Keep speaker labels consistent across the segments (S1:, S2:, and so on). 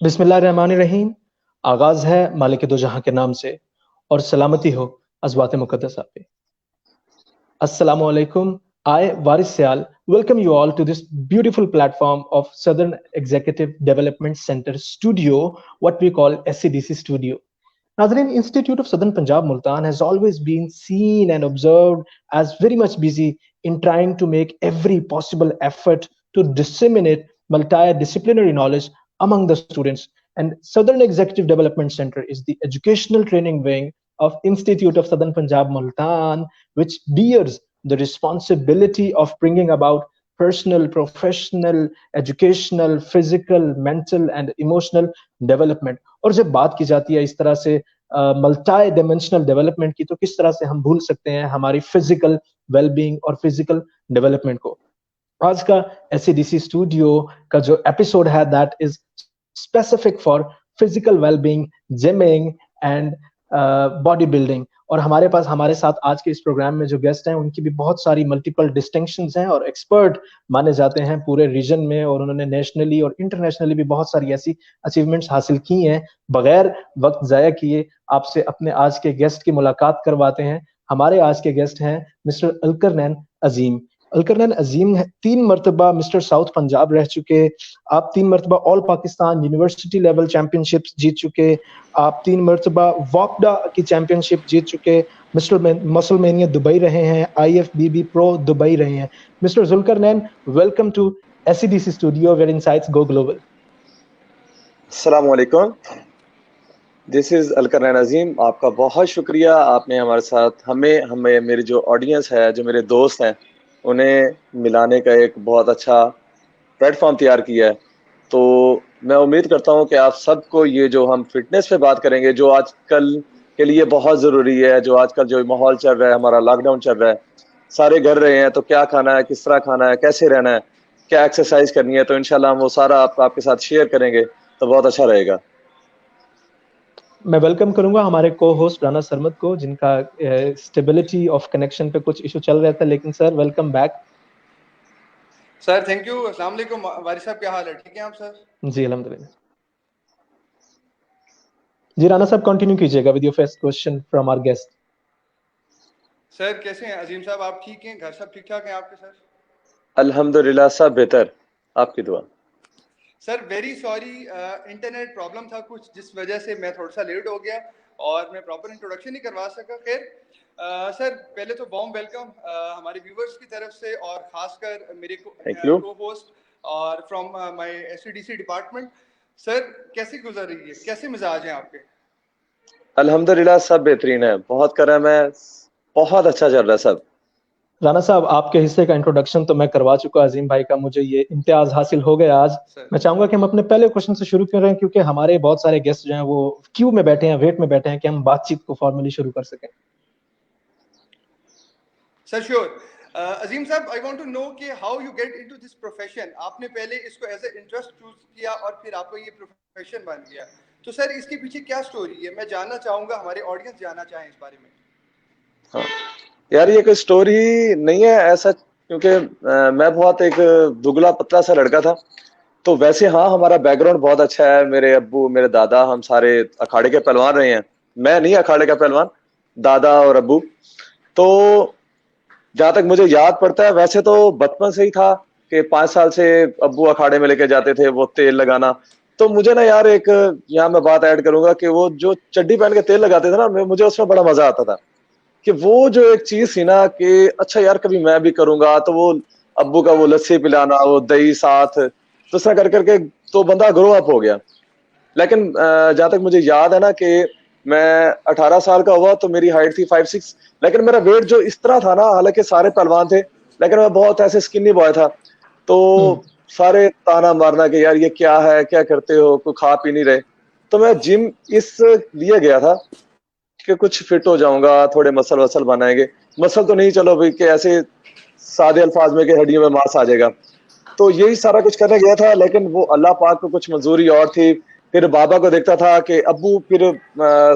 S1: बिस्मिल्लाहिर्रहमानिर्रहीम। आगाज है मालिक दो जहां के नाम से और सलामती हो अज़वात मुक़द्दसा पे। Assalamu alaikum. I, Waris Syal, welcome you all to this beautiful platform of Southern Executive Development Center Studio, what we call SCDC Studio. Nazreen, Institute of Southern Punjab Multan has always been seen and observed as very much busy in trying to make every possible effort to disseminate multidisciplinary knowledge among the students. And Southern Executive Development Center is the educational training wing of Institute of Southern Punjab Multan, which bears the responsibility of bringing about personal, professional, educational, physical, mental and emotional development. और जब बात की जाती है इस तरह से multi dimensional development की, तो किस तरह से हम भूल सकते हैं हमारी फिजिकल वेलबींग और फिजिकल डेवलपमेंट को। आज का एससीडीसी स्टूडियो का जो एपिसोड है that is specific for physical wellbeing, gymming and body building. और हमारे साथ आज के इस प्रोग्राम में जो गेस्ट हैं उनकी भी बहुत सारी मल्टीपल डिस्टिंक्शंस हैं और एक्सपर्ट माने जाते हैं पूरे रीजन में, और उन्होंने नेशनली और इंटरनेशनली भी बहुत सारी ऐसी अचीवमेंट्स हासिल की हैं। बगैर वक्त जाया किए आपसे अपने आज के गेस्ट की मुलाकात करवाते हैं। हमारे आज के गेस्ट हैं मिस्टर अलकरनैन अजीम। अलकरनैन अजीम 3 मरतबा मिस्टर साउथ पंजाब रह चुके, आप 3 मरतबा all Pakistan university level championship जीत चुके, आप 3 मरतबा वॉकडा की चैंपियनशिप जीत चुके, मिस्टर मसलमेनिया दुबई रहे हैं, IFBB प्रो दुबई रहे हैं। Mister Zulqarnain, welcome to SCDC studio where insights go global.
S2: अस्सलाम वालेकुम, दिस इज अलकरनैन अजीम। आपका बहुत शुक्रिया, आपने हमारे साथ हमें मेरी जो ऑडियंस है, जो मेरे दोस्त हैं, उन्हें मिलाने का एक बहुत अच्छा प्लेटफॉर्म तैयार किया है। तो मैं उम्मीद करता हूं कि आप सबको ये जो हम फिटनेस पे बात करेंगे, जो आजकल के लिए बहुत ज़रूरी है, जो आजकल जो माहौल चल रहा है, हमारा लॉकडाउन चल रहा है, सारे घर रहे हैं, तो क्या खाना है, किस तरह खाना है, कैसे रहना है, क्या एक्सरसाइज करनी है, तो इंशाल्लाह हम वो सारा आपके साथ शेयर करेंगे, तो बहुत अच्छा रहेगा।
S1: मैं वेलकम करूंगा हमारे को होस्ट राना सरमद को, जिनका स्टेबिलिटी ऑफ कनेक्शन पे कुछ इशू चल रहा था, लेकिन sir welcome back.
S3: Sir thank you. अस्सलाम वालेकुम वारिस साहब, क्या हाल है? ठीक है आप सर?
S1: जी अल्हम्दुलिल्लाह। जी राना साहब कंटिन्यू कीजिएगा with your first question from our guest.
S3: Sir कैसे हैं अजीम साहब? आप ठीक हैं? घर सब ठीक ठाक हैं आपके सर?
S2: अल्हम्दुलिल्लाह, सब बेहतर, आपकी दुआ।
S3: Sir very sorry, internet problem था कुछ, जिस वजह से मैं थोड़ा सा लेट हो गया और मैं प्रॉपर इंट्रोडक्शन नहीं करवा सका। खैर सर पहले तो वार्म वेलकम हमारे व्यूवर्स की तरफ से, और खासकर मेरे को होस्ट और from my SCDC department. Sir कैसी गुजर रही है, कैसे मिजाज हैं आपके?
S2: अल्हम्दुलिल्लाह सब बेहतरीन है, बहुत करम है, बहुत अच्छा चल रहा है सब।
S1: राना साहब आपके हिस्से का इंट्रोडक्शन तो मैं करवा चुका अजीम भाई का, मुझे ये इम्तियाज हासिल हो गया आज। मैं चाहूंगा कि हम अपने पहले क्वेश्चन से शुरू करें, क्योंकि हमारे बहुत सारे गेस्ट जो हैं वो क्यू में बैठे हैं, वेट में बैठे हैं कि हम बातचीत को फॉर्मली शुरू कर सकें।
S3: Sir sure. अजीम साहब, आई वांट टू नो कि how you get into this profession. आपने पहले इसको एज ए इंटरेस्ट चूज किया और फिर आपको ये प्रोफेशन बन गया, तो सर इसके पीछे क्या स्टोरी है? मैं जानना चाहूंगा, हमारे ऑडियंस जानना चाहें इस बारे में।
S2: हाँ यार, ये कोई स्टोरी नहीं है ऐसा, क्योंकि मैं बहुत एक दुबला पतला सा लड़का था। तो वैसे हाँ, हमारा बैकग्राउंड बहुत अच्छा है। मेरे अब्बू, मेरे दादा, हम सारे अखाड़े के पहलवान रहे हैं। मैं नहीं अखाड़े का पहलवान, दादा और अब्बू। तो जहां तक मुझे याद पड़ता है, वैसे तो बचपन से ही था कि 5 साल से अब्बू अखाड़े में लेके जाते थे, वो तेल लगाना। तो मुझे ना यार, एक यहाँ मैं बात ऐड करूंगा कि वो जो चड्डी पहन के तेल लगाते थे ना, मुझे उसमें बड़ा मजा आता था। कि वो जो एक चीज थी ना कि अच्छा यार कभी मैं भी करूंगा, तो वो अब्बू का वो लस्सी पिलाना, वो दही साथ, तो ऐसा कर करके तो बंदा ग्रो अप हो गया। लेकिन जहां तक मुझे याद है ना कि मैं 18 साल का हुआ तो मेरी हाइट थी 5'6", लेकिन मेरा वेट जो इस तरह था ना, हालांकि सारे पहलवान थे लेकिन मैं बहुत ऐसे स्किनी बॉय था। तो सारे ताना मारना कि यार ये क्या है, क्या करते हो, कोई खा पी नहीं रहे। तो मैं जिम इस लिए गया था कि कुछ फिट हो जाऊंगा, थोड़े मसल वसल बनाएंगे। मसल तो नहीं, चलो भाई, कि ऐसे सादे अल्फाज में कि हड्डियों में मांस आ जाएगा। तो यही सारा कुछ करने गया था, लेकिन वो अल्लाह पाक को कुछ मंजूरी और थी। फिर बाबा को देखता था कि अब्बू फिर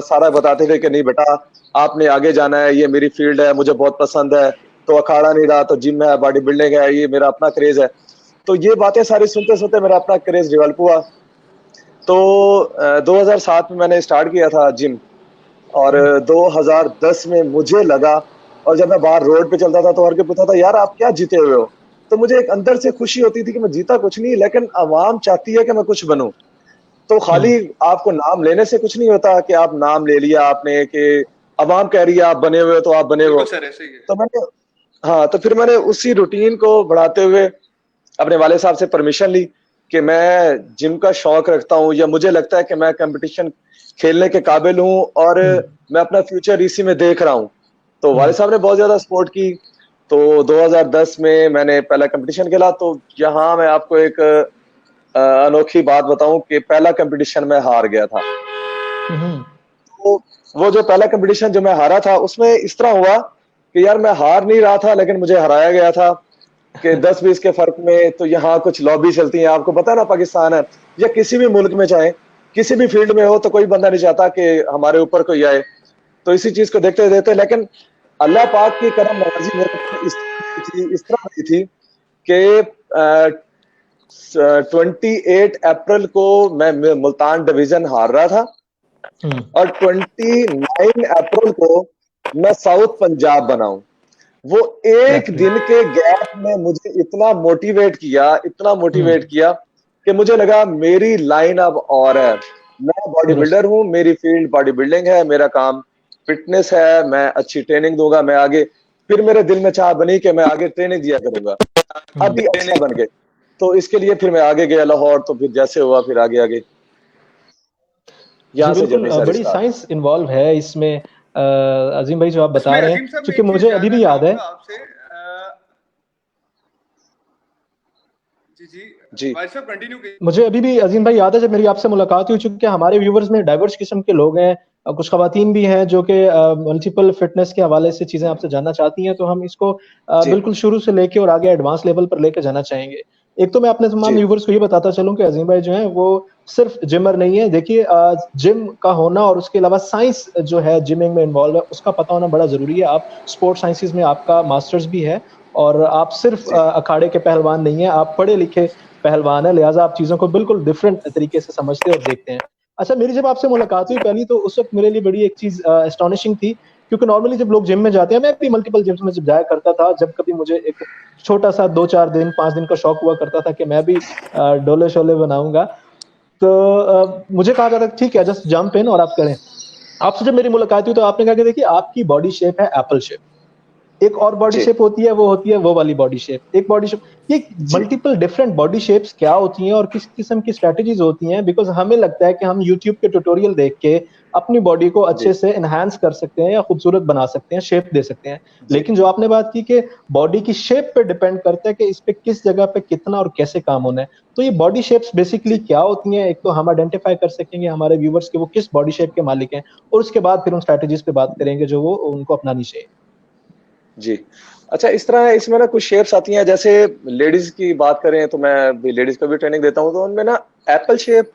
S2: सारा बताते थे कि नहीं बेटा, आपने आगे जाना है, ये मेरी फील्ड है, मुझे बहुत पसंद है। तो अखाड़ा नहीं रहा तो जिम है, बॉडी बिल्डिंग है, ये मेरा अपना क्रेज है। तो ये बातें सारी सुनते सुनते मेरा अपना क्रेज डेवलप हुआ। तो 2007 में मैंने स्टार्ट किया था जिम, और 2010 में मुझे लगा, और जब मैं बाहर रोड पे चलता था तो हर कोई पूछता था यार आप क्या जीते हुए हो, तो मुझे एक अंदर से खुशी होती थी कि मैं जीता कुछ नहीं, लेकिन आवाम चाहती है कि मैं कुछ बनूं। तो खाली आपको नाम लेने से कुछ नहीं होता कि आप नाम ले लिया आपने कि आवाम कह रही है आप बने हुए हो तो आप बने हुए हो।
S3: बिल्कुल सर, ऐसे ही है।
S2: तो मैंने हाँ, तो फिर मैंने उसी रूटीन को बढ़ाते हुए अपने वाले साहब से परमिशन ली कि मैं जिम का शौक रखता हूँ, या मुझे लगता है कि मैं कंपटीशन खेलने के काबिल हूँ, और मैं अपना फ्यूचर इसी में देख रहा हूँ। तो वाले साहब ने बहुत ज्यादा सपोर्ट की। तो 2010 में मैंने पहला कंपटीशन खेला। तो यहाँ मैं आपको एक अनोखी बात बताऊं कि पहला कंपटीशन में हार गया था। तो वो जो पहला कंपटीशन जो मैं हारा था, उसमें इस तरह हुआ कि यार मैं हार नहीं रहा था, लेकिन मुझे हराया गया था कि 10-20 के फर्क में। तो यहाँ कुछ लॉबी चलती है, आपको पता है ना, पाकिस्तान है या किसी भी मुल्क में, चाहे किसी भी फील्ड में हो, तो कोई बंदा नहीं चाहता कि हमारे ऊपर कोई आए। तो इसी चीज को देखते देखते, लेकिन अल्लाह पाक की करम नवाजी मेरे ऊपर इस तरह हुई थी कि 28 अप्रैल को मैं मुल्तान डिवीजन हार रहा था, और 29 अप्रैल को मैं साउथ पंजाब बनाऊं। वो एक दिन के गैप में मुझे इतना मोटिवेट किया कि मुझे लगा मेरी लाइन अब और है। मैं बॉडी बिल्डर हूं, मेरी फील्ड बॉडी बिल्डिंग है, मेरा काम फिटनेस है, मैं अच्छी ट्रेनिंग दूंगा। मैं आगे, फिर मेरे दिल में चाह बनी कि मैं आगे ट्रेनिंग दिया करूंगा, अभी अच्छा बन गए। तो इसके लिए फिर मैं आगे गया लाहौर, तो फिर जैसे हुआ फिर आगे आगे
S1: जी
S2: यहाँ से
S1: बिल्कुल,
S2: जर्नी सारी
S1: बड़ी
S2: स्टार्ट।
S1: साइंस इन्वॉल्व है इसमें। अजीम भाई जो आप बता
S3: इसमें
S1: रहे
S3: अजीम
S1: हैं,
S3: साहब, मैं
S1: क्योंकि
S3: एक
S1: मुझे
S3: चीज
S1: अभी
S3: जानना
S1: भी याद है।
S3: चाहूंगा आपसे। जी जी
S2: जी
S3: भाई साहब, कंटिन्यू कीजिए।
S1: मुझे अभी भी अजीम भाई याद है जब मेरी आपसे मुलाकात हुई, चूंकि हमारे व्यूवर्स में डाइवर्स किस्म के लोग हैं, कुछ खवातीन भी हैं जो कि मल्टीपल फिटनेस के हवाले से चीजें आपसे जानना चाहती हैं, तो हम इसको
S2: जी
S1: बिल्कुल शुरू से लेके और आगे एडवांस लेवल पर लेके जाना चाहेंगे। एक तो मैं अपने तमाम
S2: जी
S1: व्यूवर्स को ये बताता चलूं कि अजीम भाई जो है वो सिर्फ जिमर नहीं है। देखिए, जिम का होना और उसके अलावा साइंस जो है जिमिंग में इन्वॉल्व है, उसका पता होना बड़ा जरूरी है। आप स्पोर्ट्स साइंसेज में आपका मास्टर्स भी है, और आप सिर्फ
S2: जी
S1: अखाड़े के पहलवान नहीं है, आप पढ़े लिखे पहलवान है, लिहाजा आप चीजों को बिल्कुल डिफरेंट तरीके से समझते और देखते हैं। अच्छा, मेरी जब आपसे मुलाकात हुई पहली, तो उस वक्त मेरे लिए बड़ी एक चीज एस्टोनिशिंग थी, क्योंकि नॉर्मली जब लोग जिम में जाते हैं, मैं भी मल्टीपल जिम्स में जब जाया करता था, जब कभी मुझे एक छोटा सा 2-4 दिन 5 दिन का शौक हुआ करता था कि मैं भी डोले शोले बनाऊंगा, तो मुझे कहा जाता था ठीक है, जस्ट जंप इन और आप करें। आपसे जब मेरी मुलाकात हुई तो आपने कहा कि देखिए आपकी बॉडी शेप है एप्पल शेप, एक और बॉडी
S2: जी
S1: शेप होती है वो वाली बॉडी शेप, एक बॉडी शेप, ये
S2: जी
S1: मल्टीपल डिफरेंट बॉडी शेप्स क्या होती हैं और किस किस्म की स्ट्रेटजीज होती हैं? बिकॉज हमें लगता है कि हम यूट्यूब के ट्यूटोरियल देख के अपनी बॉडी को
S2: जी
S1: अच्छे से एनहांस कर सकते हैं या खूबसूरत बना सकते हैं, शेप दे सकते हैं।
S2: जी
S1: लेकिन जो आपने बात की कि बॉडी की शेप पे डिपेंड करता है कि इस पे किस जगह पे कितना और कैसे काम होना है, तो ये बॉडी शेप्स बेसिकली
S2: जी
S1: क्या होती हैं? एक तो हम आइडेंटिफाई कर सकेंगे हमारे व्यूवर्स के वो किस बॉडी शेप के मालिक हैं, और उसके बाद फिर उन स्ट्रेटजीज पे बात करेंगे जो वो उनको अपनानी चाहिए।
S2: जी। अच्छा, इस तरह है, इसमें ना कुछ शेप्स आती हैं। जैसे लेडीज की बात करें तो मैं भी लेडीज को भी ट्रेनिंग देता हूँ, तो उनमें ना एप्पल शेप,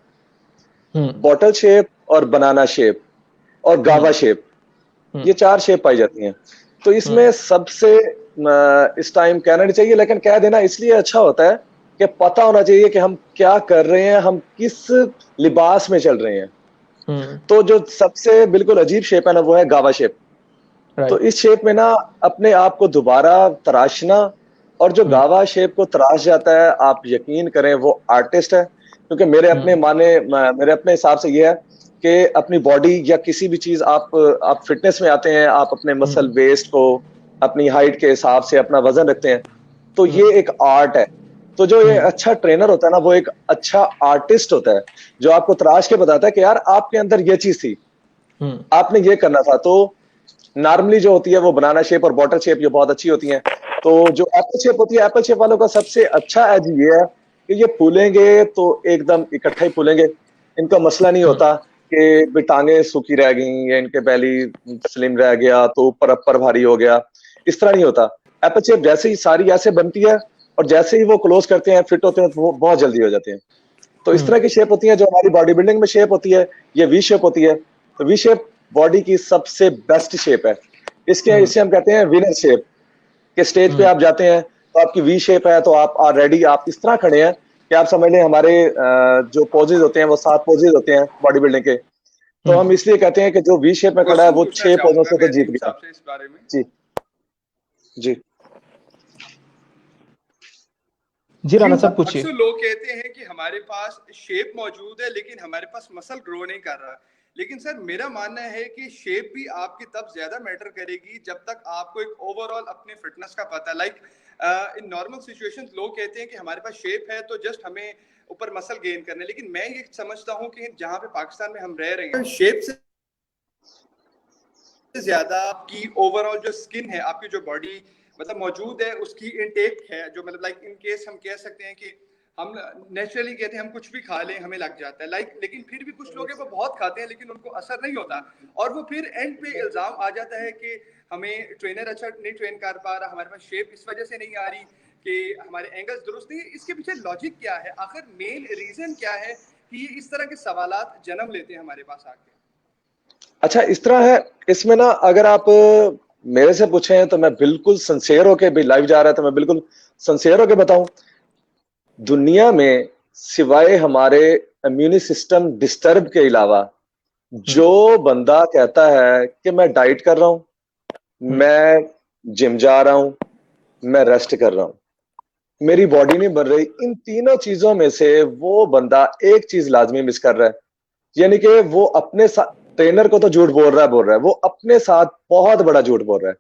S1: हम्म
S2: बॉटल शेप और बनाना शेप और गावा
S1: हम्म
S2: शेप,
S1: हम्म
S2: ये 4 शेप पाई जाती हैं। तो
S1: हम्म
S2: इसमें सबसे इस टाइम कहना नहीं चाहिए, लेकिन कह देना इसलिए अच्छा होता है कि पता होना चाहिए कि हम क्या कर रहे हैं, हम किस लिबास में चल रहे हैं। तो जो सबसे बिल्कुल अजीब शेप है ना, वो है गावा शेप। तो
S1: राइट।
S2: इस शेप में ना अपने आप को दोबारा तराशना, और जो
S1: हम्म
S2: गावा शेप को तराश जाता है, आप यकीन करें वो आर्टिस्ट है। क्योंकि मेरे अपने हिसाब से ये है कि अपनी बॉडी या किसी भी चीज, आप फिटनेस में आते हैं, आप अपने मसल
S1: हम्म
S2: वेस्ट को अपनी हाइट के हिसाब से अपना वजन रखते हैं, तो ये
S1: हम्म
S2: एक आर्ट है। तो जो ये
S1: हम्म
S2: अच्छा ट्रेनर होता है ना, वो एक अच्छा आर्टिस्ट होता है, जो आपको तराश के बताता है कि यार आपके अंदर ये चीज थी,
S1: हम्म
S2: आपने ये करना था। तो नॉर्मली जो होती है वो बनाना शेप और बॉटल शेप, ये बहुत अच्छी होती हैं। तो जो एप्पल शेप होती है, एप्पल शेप वालों का सबसे अच्छा एज ये है कि ये फूलेंगे तो एकदम इकट्ठा ही फूलेंगे। इनका मसला नहीं
S1: हम्म
S2: होता कि टांगे सूखी रह गई या इनके बैली स्लिम रह गया तो ऊपर अपर भारी हो गया, इस तरह नहीं होता। एप्पल शेप जैसे ही सारी ऐसे बनती है, और जैसे ही वो क्लोज करते हैं, फिट होते हैं, तो वो बहुत जल्दी हो जाते हैं। तो इस तरह की शेप होती है जो हमारी बॉडी बिल्डिंग में शेप होती है, ये वी शेप होती है। तो वी शेप बॉडी की सबसे बेस्ट शेप है।
S1: हम्म
S2: इसे हम कहते हैं विनर शेप। कि स्टेज पे
S1: हम्म
S2: आप जाते हैं तो आपकी वी शेप है, तो आप आर रेडी, आप इस तरह खड़े हैं कि आप समझ लें हमारे जो पोजेज होते हैं वो 7 पोजेज होते हैं बॉडी बिल्डिंग के, तो हम इसलिए कहते हैं कि जो वी शेप में खड़ा है
S3: क्वेश्चन
S2: वो
S3: पूछना
S2: 6 पोजों
S3: चाहूंगा
S2: से तो
S3: मैं
S2: जीत
S3: टीम
S2: गया।
S3: साहब से इस बारे में।
S2: जी जी
S1: जी राणा
S3: टीम
S1: साहब
S3: साहब,
S1: पूछिए।
S3: अक्सर लोग कहते हैं कि हमारे पास शेप मौजूद है लेकिन हमारे पास मसल ग्रो नहीं कर रहा। लेकिन सर मेरा मानना है कि शेप भी आपकी तब ज्यादा मैटर करेगी जब तक आपको एक ओवरऑल अपने फिटनेस का पता है। लाइक इन नॉर्मल सिचुएशंस लोग कहते हैं कि हमारे पास शेप है तो जस्ट हमें ऊपर मसल गेन करना है, लेकिन मैं ये समझता हूँ कि जहाँ पे पाकिस्तान में हम रह रहे हैं, शेप से ज्यादा आपकी ओवरऑल जो स्किन है, आपकी जो बॉडी मतलब मौजूद है, उसकी इनटेक है, जो मतलब लाइक इन केस हम कह सकते हैं कि हम नेचुरली कहते हैं हम कुछ भी खा लें हमें लग जाता है लाइक, लेकिन फिर भी कुछ लोग हैं वो बहुत खाते हैं लेकिन उनको असर नहीं होता, और वो फिर एंड पे इल्जाम आ जाता है कि हमें ट्रेनर अच्छा नहीं ट्रेन कर पा रहा, हमारे पास शेप इस वजह से नहीं आ रही कि हमारे एंगल्स दुरुस्त नहीं है। इसके पीछे लॉजिक क्या है, आखिर मेन रीजन क्या है कि ये इस तरह के सवालात जन्म लेते हैं हमारे पास आके?
S2: अच्छा, इस तरह है, इसमें ना अगर आप मेरे से पूछें तो मैं बिल्कुल सिंसियर होके, भी लाइव जा रहा है तो मैं बिल्कुल सिंसियर होके बताऊं, दुनिया में सिवाय हमारे इम्यूनी सिस्टम डिस्टर्ब के अलावा जो बंदा कहता है कि मैं डाइट कर रहा हूं, मैं जिम जा रहा हूं, मैं रेस्ट कर रहा हूं, मेरी बॉडी नहीं बन रही, इन तीनों चीजों में से वो बंदा एक चीज लाजमी मिस कर रहा है। यानी कि वो अपने साथ, ट्रेनर को तो झूठ बोल रहा है, वो अपने साथ बहुत बड़ा झूठ बोल रहा है,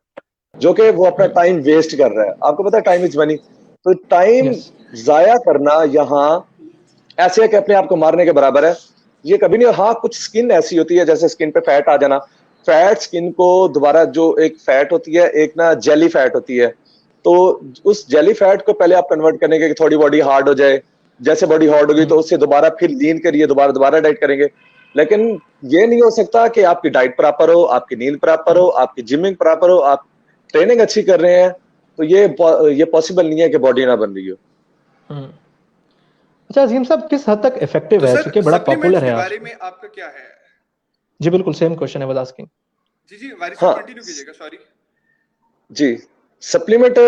S2: जो कि वो अपना टाइम वेस्ट कर रहा है। आपको पता है टाइम इज मनी, तो टाइम
S1: यस
S2: जाया करना यहाँ ऐसे है कि अपने आप को मारने के बराबर है। ये कभी नहीं। हाँ, कुछ स्किन ऐसी होती है, जैसे स्किन पे फैट आ जाना, फैट स्किन को दोबारा, जो एक फैट होती है, एक ना जेली फैट होती है, तो उस जेली फैट को पहले आप कन्वर्ट करेंगे कि थोड़ी बॉडी हार्ड हो जाए, जैसे बॉडी हार्ड होगी तो उससे दोबारा फिर लीन करिए, दोबारा डाइट करेंगे। लेकिन ये नहीं हो सकता कि आपकी डाइट प्रॉपर हो, आपकी नींद प्रॉपर हो, आपकी जिमिंग प्रॉपर हो, आप ट्रेनिंग अच्छी कर रहे हैं, तो ये पॉसिबल नहीं है कि बॉडी ना बन रही हो।
S1: अच्छा अजीम साहब, किस हद तक इफेक्टिव
S3: तो
S1: है,
S3: सर
S1: क्योंकि बड़ा
S3: सप्लीमेंट्स
S1: पॉपुलर है
S3: के बारे
S1: आजकल?
S3: में आपका क्या है?
S1: जी बिल्कुल, सेम क्वेश्चन है, वाज आस्किंग।
S3: जी जी, वारिस साहब
S2: हाँ
S3: कंटिन्यू कीजिएगा, सॉरी।
S2: जी, सप्लीमेंट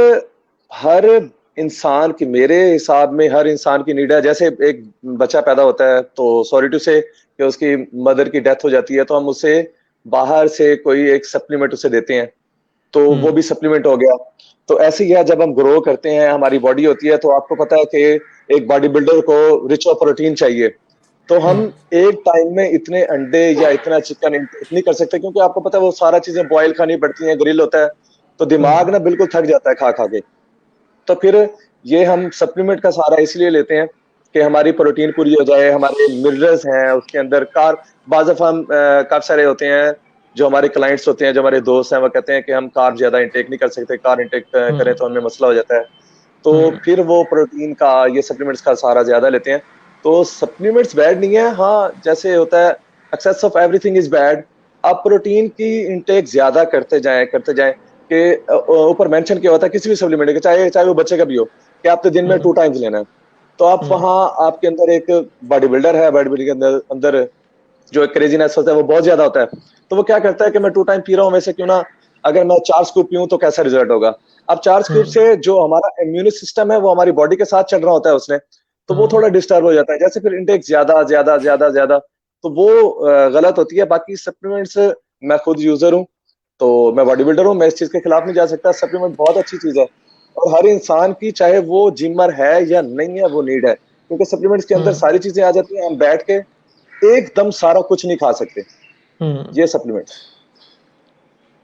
S2: हर इंसान की, मेरे हिसाब में हर इंसान की नीड है। जैसे एक बच्चा पैदा होता है तो सॉरी टू से कि उसकी मदर की डेथ हो जाती है, तो हम उसे बाहर से कोई एक सप्लीमेंट उसे देते हैं, तो वो भी सप्लीमेंट हो गया। तो ऐसे ही है, जब हम ग्रो करते हैं, हमारी बॉडी होती है, तो आपको पता है कि एक बॉडी बिल्डर को रिच ऑफ प्रोटीन चाहिए, तो हम एक टाइम में इतने अंडे या इतना चिकन नहीं कर सकते, क्योंकि आपको पता है वो सारा चीजें बॉयल खानी पड़ती हैं, ग्रिल होता है, तो दिमाग ना बिल्कुल थक जाता है खा खा के। तो फिर ये हम सप्लीमेंट का सहारा इसलिए लेते हैं कि हमारी प्रोटीन पूरी हो जाए, हमारे मिनरल्स हैं उसके अंदर, बाज़ दफ़ा हम काफी सारे होते हैं जो हमारे क्लाइंट्स होते हैं, जो हमारे दोस्त हैं, वो कहते हैं कि हम कार्ब ज्यादा इंटेक नहीं कर सकते, कार्ब इंटेक करें तो हमें मसला हो जाता है, तो फिर वो प्रोटीन का, ये सप्लीमेंट्स का सहारा ज्यादा लेते हैं। तो सप्लीमेंट्स बैड नहीं है, हाँ जैसे होता है excess of everything is bad. आप प्रोटीन की इंटेक ज्यादा करते जाएं कि ऊपर मेंशन किया होता है किसी भी सप्लीमेंट के, चाहे चाहे वो बच्चे का भी हो, कि आपने दिन में 2 टाइम्स लेना है, तो आप वहां, आपके अंदर एक बॉडी बिल्डर है, बॉडी बिल्डर के अंदर अंदर जो एक क्रेजीनेस होता है वो बहुत ज्यादा होता है, तो वो क्या करता है कि मैं 2 टाइम पी रहा हूँ, वैसे क्यों ना अगर मैं 4 स्कूप पीऊं तो कैसा रिजल्ट होगा। अब 4 स्कूप से जो हमारा इम्यून सिस्टम है वो हमारी बॉडी के साथ चल रहा होता है उसने, तो वो थोड़ा डिस्टर्ब हो जाता है, जैसे फिर इंटेक ज्यादा ज्यादा ज्यादा ज्यादा, तो वो गलत होती है। बाकी सप्लीमेंट्स, मैं खुद यूजर हूँ, तो मैं बॉडी बिल्डर हूँ, मैं इस चीज के खिलाफ नहीं जा सकता। सप्लीमेंट बहुत अच्छी चीज है, और हर इंसान की, चाहे वो जिमर है या नहीं है, वो नीड है, क्योंकि सप्लीमेंट्स के अंदर सारी चीजें आ जाती हैं, हम बैठ के एकदम सारा कुछ नहीं खा सकते, ये सप्लीमेंट्स।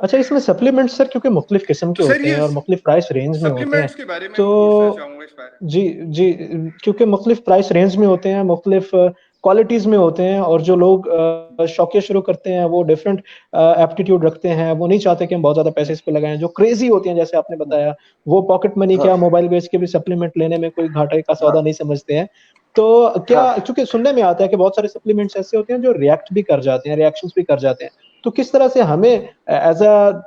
S1: अच्छा, इसमें सप्लीमेंट सर क्योंकि मुख्तलिफ किस्म
S3: तो
S1: के
S3: सर
S1: होते
S3: ये
S1: हैं और मुख्तलिफ प्राइस रेंज में होते हैं,
S3: सप्लीमेंट्स के बारे में
S1: तो
S3: पूछना चाहूंगा इस बारे में।
S1: जी जी, क्योंकि मुख्तलिफ प्राइस रेंज में होते हैं, मुख्तलिफ क्वालिटीज में होते हैं, और जो लोग शौकिया शुरू करते हैं वो डिफरेंट एप्टीट्यूड रखते हैं, वो नहीं चाहते कि हम बहुत ज्यादा पैसे इस पे लगाएं। जो क्रेजी होती हैं, जैसे आपने बताया, वो पॉकेट मनी
S2: हाँ
S1: क्या, मोबाइल बेच के भी सप्लीमेंट लेने में कोई घाटे का
S2: हाँ
S1: सौदा नहीं समझते हैं। तो क्या,
S2: हाँ
S1: चूंकि सुनने में आता है कि बहुत सारे सप्लीमेंट्स ऐसे होते हैं जो रिएक्ट भी कर जाते हैं, रिएक्शंस भी कर जाते हैं, तो किस तरह से हमें as a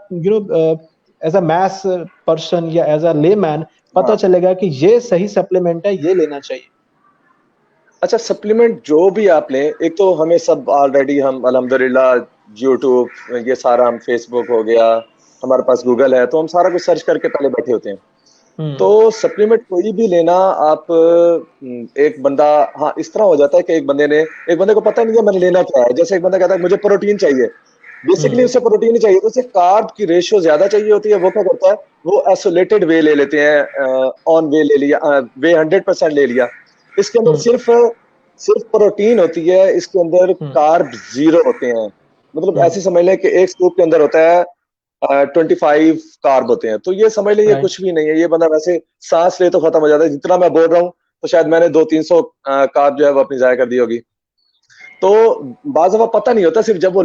S1: as a mass person या एज अ लेमैन पता
S2: हाँ।
S1: चलेगा कि ये सही सप्लीमेंट है, ये लेना चाहिए?
S2: अच्छा, सप्लीमेंट जो भी आप लें, एक तो हमें सब ऑलरेडी, हम अल्हम्दुलिल्लाह यूट्यूब, ये सारा, हम फेसबुक हो गया, हमारे पास गूगल है, तो हम सारा कुछ सर्च करके पहले बैठे होते हैं। तो सप्लीमेंट कोई भी लेना आप एक बंदा, हाँ इस तरह हो जाता है कि एक बंदे को पता नहीं है मैंने लेना क्या है। जैसे एक बंदा कहता है मुझे प्रोटीन चाहिए, बेसिकली उसे प्रोटीन ही चाहिए, तो उसे कार्ब की रेशियो ज्यादा चाहिए होती है। वो क्या करता है, वो आइसोलेटेड वे ले लेते हैं, ऑन वे ले लिया, वे 100% ले लिया। इसके अंदर सिर्फ सिर्फ प्रोटीन होती है, इसके अंदर कार्ब जीरो होते हैं। मतलब ऐसे समझ लें कि एक स्कूप के अंदर होता है 25 कार्ब होते हैं। तो ये समझ ले ये कुछ भी नहीं है। ये बंदा वैसे सांस ले तो खत्म हो जाता है। जितना मैं बोल रहा हूँ तो शायद मैंने 200-300 कार्ब जो है वो अपनी जाया कर दी होगी। तो बाज़ दफा पता नहीं होता, सिर्फ जब वो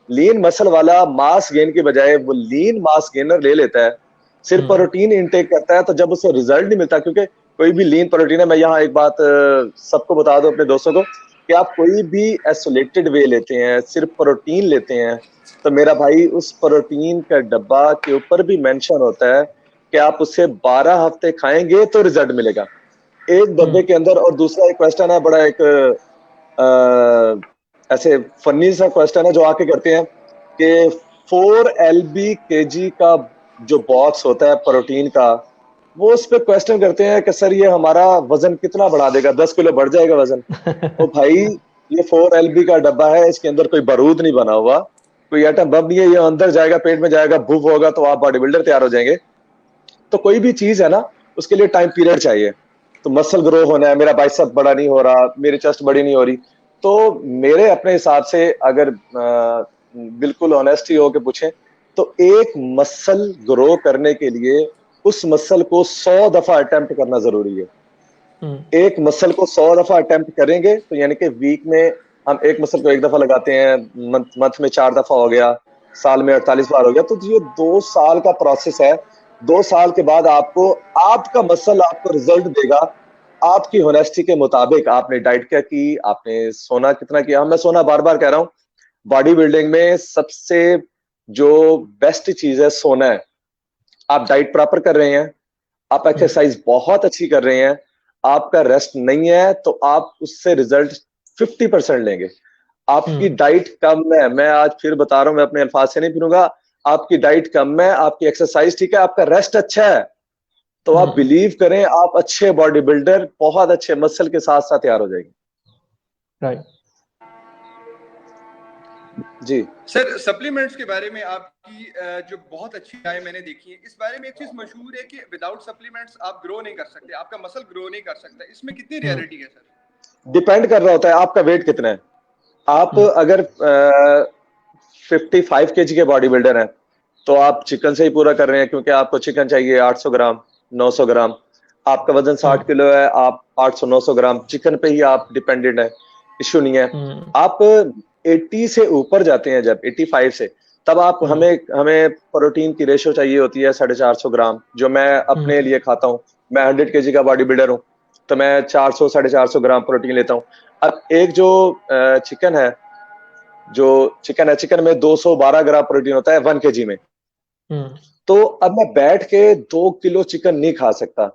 S2: लीन मसल वाला मास गेन की बजाय वो लीन मास गेनर ले लेता है, सिर्फ प्रोटीन इनटेक करता है, तो जब उसे रिजल्ट नहीं मिलता, क्योंकि कोई भी लीन प्रोटीन है, मैं यहाँ एक बात सबको बता दूं अपने दोस्तों को, कि आप कोई भी आइसोलेटेड वे लेते हैं, सिर्फ प्रोटीन लेते हैं, तो मेरा भाई उस प्रोटीन का डब्बा के ऊपर भी मेंशन होता है कि आप उससे 12 हफ्ते खाएंगे तो रिजल्ट मिलेगा एक डब्बे के अंदर। और दूसरा एक क्वेश्चन है, बड़ा एक ऐसे फनी सा क्वेश्चन है जो आके करते हैं कि 4 LB kg का जो बॉक्स होता है प्रोटीन का, वो उस पर क्वेश्चन करते हैं कि सर ये हमारा वजन कितना बढ़ा देगा, 10 किलो बढ़ जाएगा वजन। तो भाई ये 4 LB का डब्बा है, इसके अंदर कोई बारूद नहीं बना हुआ, कोई एटम बम नहीं है। ये अंदर जाएगा, पेट में जाएगा, भूख होगा तो आप बॉडी बिल्डर तैयार हो जाएंगे। तो कोई भी चीज है ना, उसके लिए टाइम पीरियड चाहिए। तो मसल ग्रो होना है, मेरा बाइसेप बड़ा नहीं हो रहा, मेरी चेस्ट बड़ी नहीं हो रही, तो मेरे अपने हिसाब से अगर बिल्कुल ऑनेस्टी हो के पूछें तो एक मसल ग्रो करने के लिए उस मसल को 100 दफा अटेम्प्ट करना जरूरी है। एक मसल को 100 दफा अटेम्प्ट करेंगे तो यानी कि वीक में हम एक मसल को एक दफा लगाते हैं, मंथ में 4 दफा हो गया, साल में 48 बार हो गया, तो ये 2 साल का प्रोसेस है। 2 साल के बाद आपको आपका मसल आपको रिजल्ट देगा आपकी होनेस्टी के मुताबिक। आपने डाइट क्या की, आपने सोना कितना किया। मैं सोना बार बार कह रहा हूं, बॉडी बिल्डिंग में सबसे जो बेस्ट चीज है सोना है। आप डाइट प्रॉपर कर रहे हैं, आप एक्सरसाइज बहुत अच्छी कर रहे हैं, आपका रेस्ट नहीं है, तो आप उससे रिजल्ट 50% लेंगे। आपकी डाइट कम है, मैं आज फिर बता रहा हूं, मैं अपने अल्फाज से नहीं फिरूंगा, आपकी डाइट कम है, आपकी एक्सरसाइज ठीक है, आपका रेस्ट अच्छा है, तो आप बिलीव करें आप अच्छे बॉडी बिल्डर बहुत अच्छे मसल के साथ साथ तैयार हो जाएंगे।
S1: राइट
S2: जी
S3: सर, सप्लीमेंट्स के बारे में आपकी जो बहुत अच्छी राय मैंने देखी है, इस बारे में एक चीज मशहूर है कि विदाउट सप्लीमेंट्स आप ग्रो नहीं कर सकते, आपका मसल ग्रो नहीं कर सकता। इसमें कितनी रियलिटी है सर?
S2: डिपेंड कर रहा होता है आपका वेट कितना है। आप अगर 55 kg के बॉडी बिल्डर हैं तो आप चिकन से ही पूरा कर रहे हैं, क्योंकि आपको चिकन चाहिए 800 ग्राम 900 ग्राम। आपका वजन 60 किलो है, आप 800-900 ग्राम चिकन पे ही आप डिपेंडेंट है, इश्यू नहीं है। आप 80 से ऊपर जाते हैं, जब 85 से, तब आप हमें प्रोटीन की रेशियो चाहिए होती है 450 ग्राम, जो मैं अपने लिए खाता हूँ। मैं 100 kg का बॉडी बिल्डर हूँ, तो मैं 400-450 ग्राम प्रोटीन लेता हूँ। अब एक जो चिकन है, चिकन में 212 ग्राम प्रोटीन होता है 1 kg में। तो अब मैं बैठ के 2 किलो चिकन नहीं खा सकता।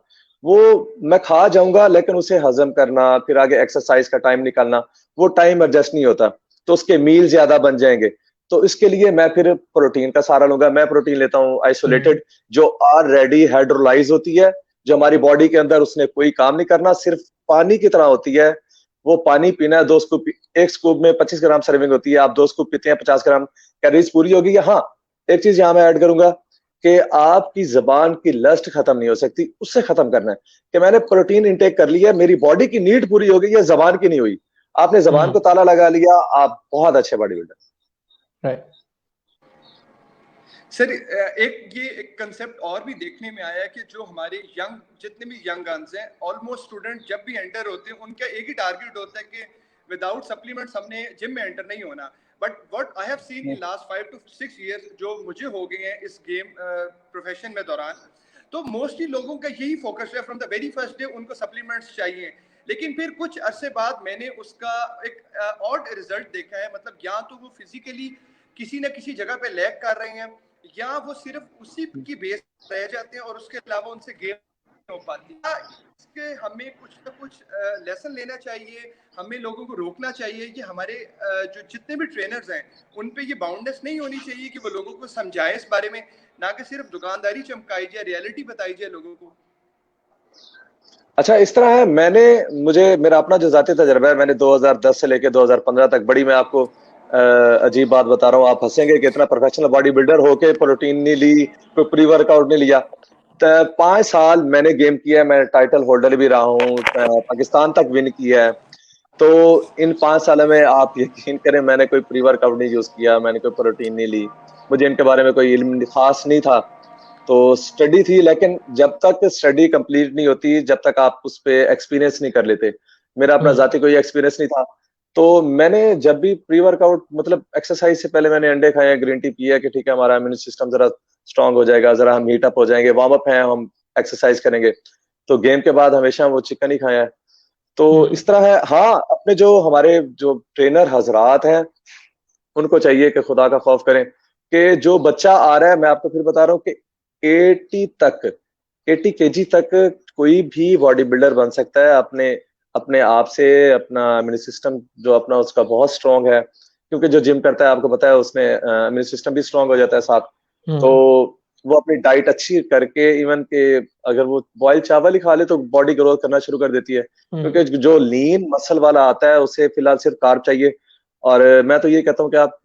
S2: वो मैं खा जाऊंगा, लेकिन उसे हजम करना, फिर आगे एक्सरसाइज का टाइम निकालना, वो टाइम एडजस्ट नहीं होता, तो उसके मील ज्यादा बन जाएंगे। तो इसके लिए मैं फिर प्रोटीन का सहारा लूंगा। मैं प्रोटीन लेता हूँ आइसोलेटेड, जो ऑलरेडी हाइड्रोलाइज होती है, जो हमारी बॉडी के अंदर उसने कोई काम नहीं करना, सिर्फ पानी की तरह होती है। वो पानी पीना है, 2 स्कूप, एक स्कूप में 25 ग्राम सर्विंग होती है, आप 2 स्कूप पीते हैं, 50 ग्राम कैलोरीज पूरी होगी। हाँ, एक चीज यहाँ मैं ऐड करूंगा कि आपकी जबान की लस्ट खत्म नहीं हो सकती, उससे खत्म करना है कि मैंने प्रोटीन इंटेक कर लिया, मेरी बॉडी की नीड पूरी हो गई, या जबान की नहीं हुई। आपने जबान को ताला लगा लिया, आप बहुत अच्छे बॉडी बिल्डर।
S1: राइट
S3: सर, एक कंसेप्ट और भी देखने में आया है कि जो हमारे जितने भी यंग गन्स हैं, ऑलमोस्ट स्टूडेंट जब भी एंटर होते हैं, उनका एक ही टारगेट होता है कि विदाउट सप्लीमेंट्स हमने जिम में एंटर नहीं होना। But what I have seen in last 5 to 6 years, जो मुझे हो गए हैं इस गेम प्रोफेशन में दौरान, तो मोस्टली लोगों का यही फोकस है, from the very first day उनको सप्लीमेंट्स चाहिए। लेकिन फिर कुछ अरसे बाद मैंने उसका एक ऑड रिजल्ट देखा है, मतलब या तो वो फिजिकली किसी न किसी जगह पे लैग कर रहे हैं, या वो सिर्फ उसी की बेस रह जाते हैं और उसके अलावा उनसे गेम हो पाती है। इसके हमें कुछ ना कुछ लेसन लेना चाहिए, हमें लोगों को रोकना चाहिए कि हमारे जो जितने भी ट्रेनर्स हैं उन पे ये बाउंडनेस नहीं होनी चाहिए कि वो लोगों को समझाए इस बारे में, ना कि सिर्फ दुकानदारी चमकाई जाए, रियलिटी बताई जाए लोगों को।
S2: अच्छा इस तरह है, मुझे मेरा अपना जो जाती तजर्बा है, मैंने 2010 से लेके 2015 तक, बड़ी मैं आपको अजीब बात बता रहा हूँ, आप हंसेंगे कि इतना प्रोफेशनल बॉडी बिल्डर होके प्रोटीन नहीं ली, कोई प्री वर्कआउट नहीं लिया। 5 साल मैंने गेम किया है, मैं टाइटल होल्डर भी रहा हूँ, पाकिस्तान तक विन किया है। तो इन 5 सालों में आप यकीन करें, मैंने कोई प्री वर्कआउट नहीं यूज किया, मैंने कोई प्रोटीन नहीं ली, मुझे इनके बारे में कोई इल्म खास नहीं था। तो स्टडी थी, लेकिन जब तक स्टडी कंप्लीट नहीं होती, जब तक आप उस पे एक्सपीरियंस नहीं कर लेते, मेरा अपना जाती कोई एक्सपीरियंस नहीं था। तो मैंने जब भी प्री वर्कआउट, मतलब एक्सरसाइज से पहले, मैंने अंडे खाए, ग्रीन टी पिया कि ठीक है हमारा इम्यून सिस्टम जरा स्ट्रांग हो जाएगा, जरा हम हीटअप हो जाएंगे, वार्म अप है, हम एक्सरसाइज करेंगे। तो गेम के बाद हमेशा वो चिकन ही खाया है। तो इस तरह है। हाँ, अपने जो हमारे जो ट्रेनर हजरात हैं, उनको चाहिए कि खुदा का खौफ करें, कि जो बच्चा आ रहा है, मैं आपको फिर बता रहा हूँ कि 80 केजी तक कोई भी बॉडी बिल्डर बन सकता है, अपने अपने आप से। अपना इम्यून सिस्टम जो अपना उसका बहुत स्ट्रांग है, क्योंकि जो जिम करता है आपको पता है, उसमें इम्यून सिस्टम भी स्ट्रांग हो जाता है साथ। तो वो अपनी डाइट अच्छी करके, इवन के अगर वो बॉयल चावल ही खा ले तो बॉडी ग्रोथ करना शुरू कर देती है, क्योंकि जो लीन मसल वाला आता है उसे फिलहाल सिर्फ कार्ब चाहिए। और मैं तो ये कहता हूँ कि आप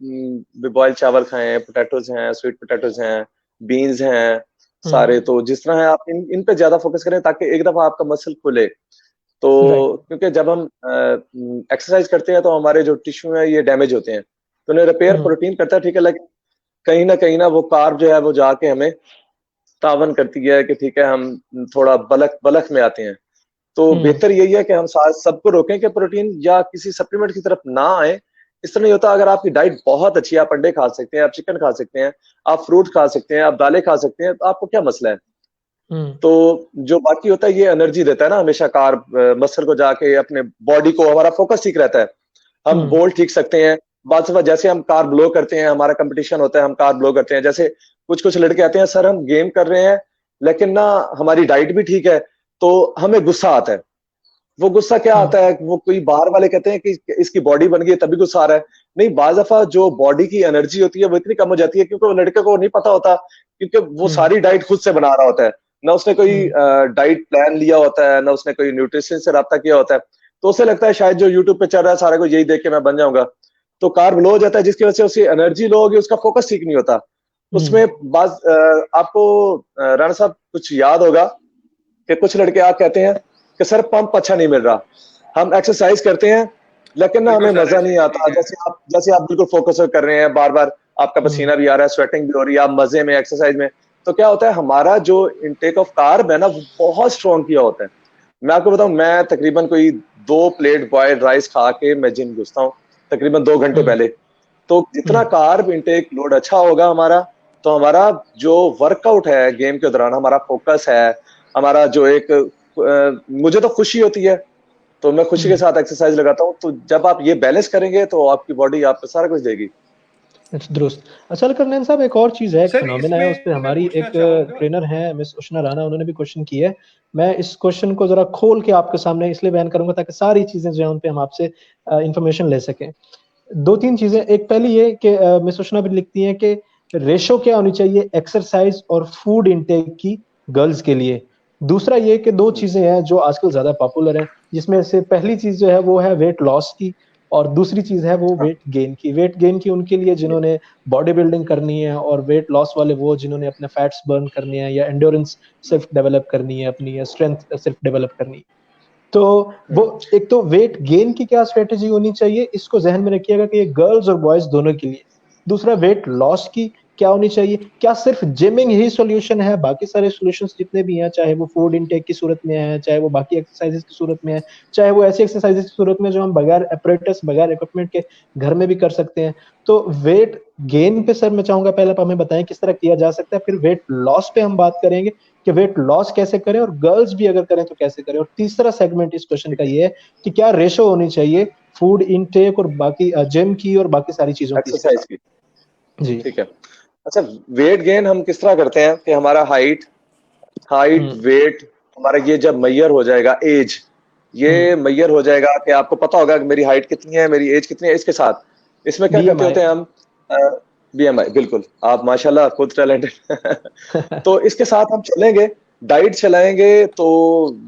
S2: बॉयल चावल खाएं, पोटैटोज हैं, स्वीट पोटैटोज हैं, बीन्स हैं, सारे। तो जिस तरह है आप इन पे ज्यादा फोकस करें, ताकि एक दफा आपका मसल खुले। तो क्योंकि जब हम एक्सरसाइज करते हैं तो हमारे जो टिश्यू है ये डैमेज होते हैं, तो उन्हें रिपेयर प्रोटीन करता है, ठीक है, लेकिन कहीं ना वो कार्ब जो है वो जाके हमें तावन करती है कि ठीक है हम थोड़ा बलक बलक में आते हैं। तो बेहतर यही है कि हम सबको रोकें कि प्रोटीन या किसी सप्लीमेंट की तरफ ना आए। इस तरह नहीं होता। अगर आपकी डाइट बहुत अच्छी है, आप अंडे खा सकते हैं, आप चिकन खा सकते हैं, आप फ्रूट खा सकते हैं, आप दालें खा सकते हैं, तो आपको क्या मसला है? तो जो बाकी होता है ये एनर्जी देता है ना हमेशा, कार्ब मसल को जाके अपने बॉडी को, हमारा फोकस ठीक रहता है, हम गोल ठीक सकते हैं। बाद से जैसे हम कार्ब ब्लो करते हैं, हमारा कंपटीशन होता है, हम कार्ब ब्लो करते हैं। जैसे कुछ कुछ लड़के आते हैं, सर हम गेम कर रहे हैं लेकिन ना हमारी डाइट भी ठीक है, तो हमें गुस्सा आता है। वो गुस्सा क्या आता है? वो कोई बाहर वाले कहते हैं कि इसकी बॉडी बन गई तभी गुस्सा आ रहा है। नहीं, बाज दफा जो बॉडी की एनर्जी होती है वो इतनी कम हो जाती है क्योंकि वो लड़के को नहीं पता होता, क्योंकि वो सारी डाइट खुद से बना रहा होता है, ना उसने कोई डाइट प्लान लिया होता है, ना उसने कोई न्यूट्रिशन से रब्ता किया होता है। तो उसे लगता है शायद जो यूट्यूब पे चल रहा है सारा को यही देख के मैं बन जाऊंगा। तो कार्ब लो हो जाता है, जिसकी वजह से उसकी एनर्जी लो होगी, उसका फोकस ठीक नहीं होता उसमें। आपको राणा साहब कुछ याद होगा कि कुछ लड़के आप कहते हैं कि सर पंप अच्छा नहीं मिल रहा, हम एक्सरसाइज करते हैं लेकिन ना हमें मजा नहीं आता। जैसे आप बिल्कुल फोकस कर रहे हैं, बार बार आपका पसीना भी आ रहा है, स्वेटिंग भी हो रही है, आप मजे में एक्सरसाइज में। तो क्या होता है, हमारा जो इनटेक ऑफ कार्ब है ना, वो बहुत स्ट्रॉन्ग किया होता है। मैं आपको बताऊं, मैं तकरीबन कोई 2 प्लेट बॉयल्ड राइस खा के मैं जिम घुसता हूँ तकरीबन 2 घंटे पहले। तो जितना कार्ब इनटेक लोड अच्छा होगा हमारा, तो हमारा जो वर्कआउट है गेम के दौरान, हमारा फोकस है, हमारा जो एक मुझे तो खुशी होती है, तो मैं खुशी के साथ एक्सरसाइज लगाता हूँ। तो जब आप ये बैलेंस करेंगे तो आपकी बॉडी आपको सारा कुछ देगी।
S1: दुरुस्त। अच्छा करनैन साहब, एक और चीज है, एक फिनोमेना है, उस पे हमारी एक ट्रेनर है मिस उष्णा राणा, उन्होंने भी क्वेश्चन किया है। मैं इस क्वेश्चन को जरा खोल के आपके सामने इसलिए बयान करूंगा ताकि सारी चीजें जो है उन पे हम आपसे इंफॉर्मेशन ले सकें। 2-3 चीजें। एक पहली ये कि मिस उष्णा भी लिखती हैं कि रेशो क्या होनी चाहिए एक्सरसाइज और फूड इनटेक की गर्ल्स के लिए। दूसरा ये कि 2 चीजें हैं जो आजकल ज्यादा पॉपुलर हैं, जिसमें से पहली चीज जो है वो है वेट लॉस की, और दूसरी चीज है वो वेट गेन की। वेट गेन की उनके लिए जिन्होंने बॉडी बिल्डिंग करनी है, और वेट लॉस वाले वो जिन्होंने अपने फैट्स बर्न करने हैं, या एंड्योरेंस सिर्फ डेवलप करनी है अपनी, या स्ट्रेंथ सिर्फ डेवलप करनी है। तो वो एक तो वेट गेन की क्या स्ट्रेटेजी होनी चाहिए, इसको जहन में रखिएगा कि ये गर्ल्स और बॉयज दोनों के लिए। दूसरा, वेट लॉस की क्या होनी चाहिए, क्या सिर्फ जिमिंग ही सॉल्यूशन है? बाकी सारे सॉल्यूशंस जितने भी हैं, चाहे वो फूड इनटेक की सूरत में है, चाहे वो बाकी एक्सरसाइजेस की सूरत में है, चाहे वो ऐसी एक्सरसाइजेस की सूरत में जो हम बगैर अपरेटस, बगैर इक्विपमेंट के घर में भी कर सकते हैं। तो वेट गेन पे सर मैं चाहूंगा पहले आप हमें बताएं किस तरह किया जा सकता है, फिर वेट लॉस पे हम बात करेंगे कि वेट लॉस कैसे करें, और गर्ल्स भी अगर करें तो कैसे करें। और तीसरा सेगमेंट इस क्वेश्चन का ये है कि क्या रेशो होनी चाहिए फूड इनटेक और बाकी जिम की और बाकी सारी चीजों की,
S2: एक्सरसाइज की।
S1: जी
S2: ठीक है। अच्छा, वेट गेन हम किस तरह करते हैं कि हमारा हाइट वेट हमारा ये जब मैयर हो जाएगा, एज ये मैयर हो जाएगा कि आपको पता होगा कि मेरी हाइट कितनी है, मेरी एज कितनी है। इसके साथ इसमें क्या करते होते हैं हम, बीएमआई, बिल्कुल, आप माशाल्लाह खुद टैलेंटेड तो इसके साथ हम चलेंगे डाइट चलाएंगे तो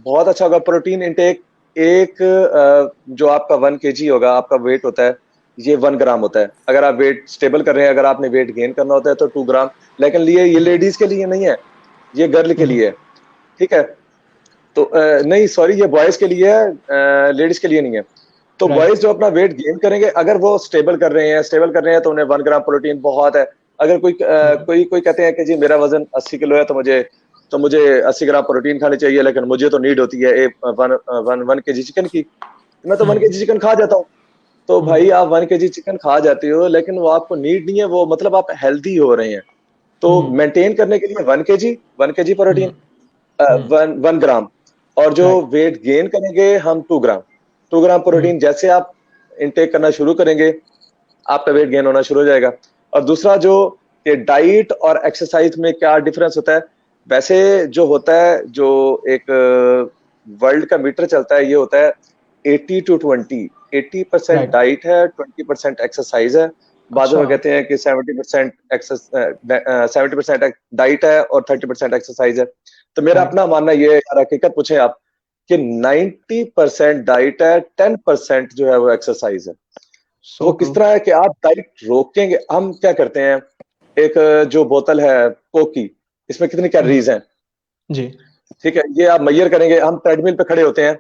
S2: बहुत अच्छा होगा। प्रोटीन इंटेक एक जो आपका 1 kg होगा, आपका वेट होता है ये 1 ग्राम होता है। अगर आप वेट स्टेबल कर रहे हैं, अगर आपने वेट गेन करना होता है तो 2 ग्राम। लेकिन ये लेडीज के लिए नहीं है, ये गर्ल के लिए है, ठीक है। तो नहीं सॉरी, ये बॉयज के लिए है, लेडीज के लिए नहीं है। तो बॉयज जो अपना वेट गेन करेंगे, अगर वो स्टेबल कर रहे हैं तो उन्हें 1 ग्राम प्रोटीन बहुत है। अगर कोई कहते हैं कि जी मेरा वजन 80 किलो है तो मुझे 80 ग्राम प्रोटीन खानी चाहिए, लेकिन मुझे तो नीड होती है 1 kg चिकन की, मैं तो 1 kg चिकन खा जाता हूँ। तो भाई आप 1 kg चिकन खा जाते हो, लेकिन वो आपको नीड नहीं है, वो मतलब आप हेल्दी हो रहे हैं। तो मेंटेन करने के लिए 1 kg प्रोटीन, 1 ग्राम, और जो वेट गेन करेंगे हम 2 ग्राम प्रोटीन। जैसे आप इनटेक करना शुरू करेंगे, आपका वेट गेन होना शुरू हो जाएगा। और दूसरा जो कि डाइट और एक्सरसाइज में क्या डिफरेंस होता है, वैसे जो होता है, जो एक वर्ल्ड का मीटर चलता है, ये होता है 80-20। 80% डाइट है, 20% एक्सरसाइज है। बाद में कहते हैं कि 70% डाइट है और 30% एक्सरसाइज है। तो मेरा अपना मानना ये है, यार हकीकत पूछे आप, कि 90% डाइट है, 10% जो है वो एक्सरसाइज है। वो किस तरह है कि आप डाइट रोकेंगे। हम क्या करते हैं, एक जो बोतल है कोक की, इसमें कितनी कैलोरीज हैं
S1: जी,
S2: ठीक है, ये आप मेजर करेंगे। हम ट्रेडमिल पे खड़े होते हैं,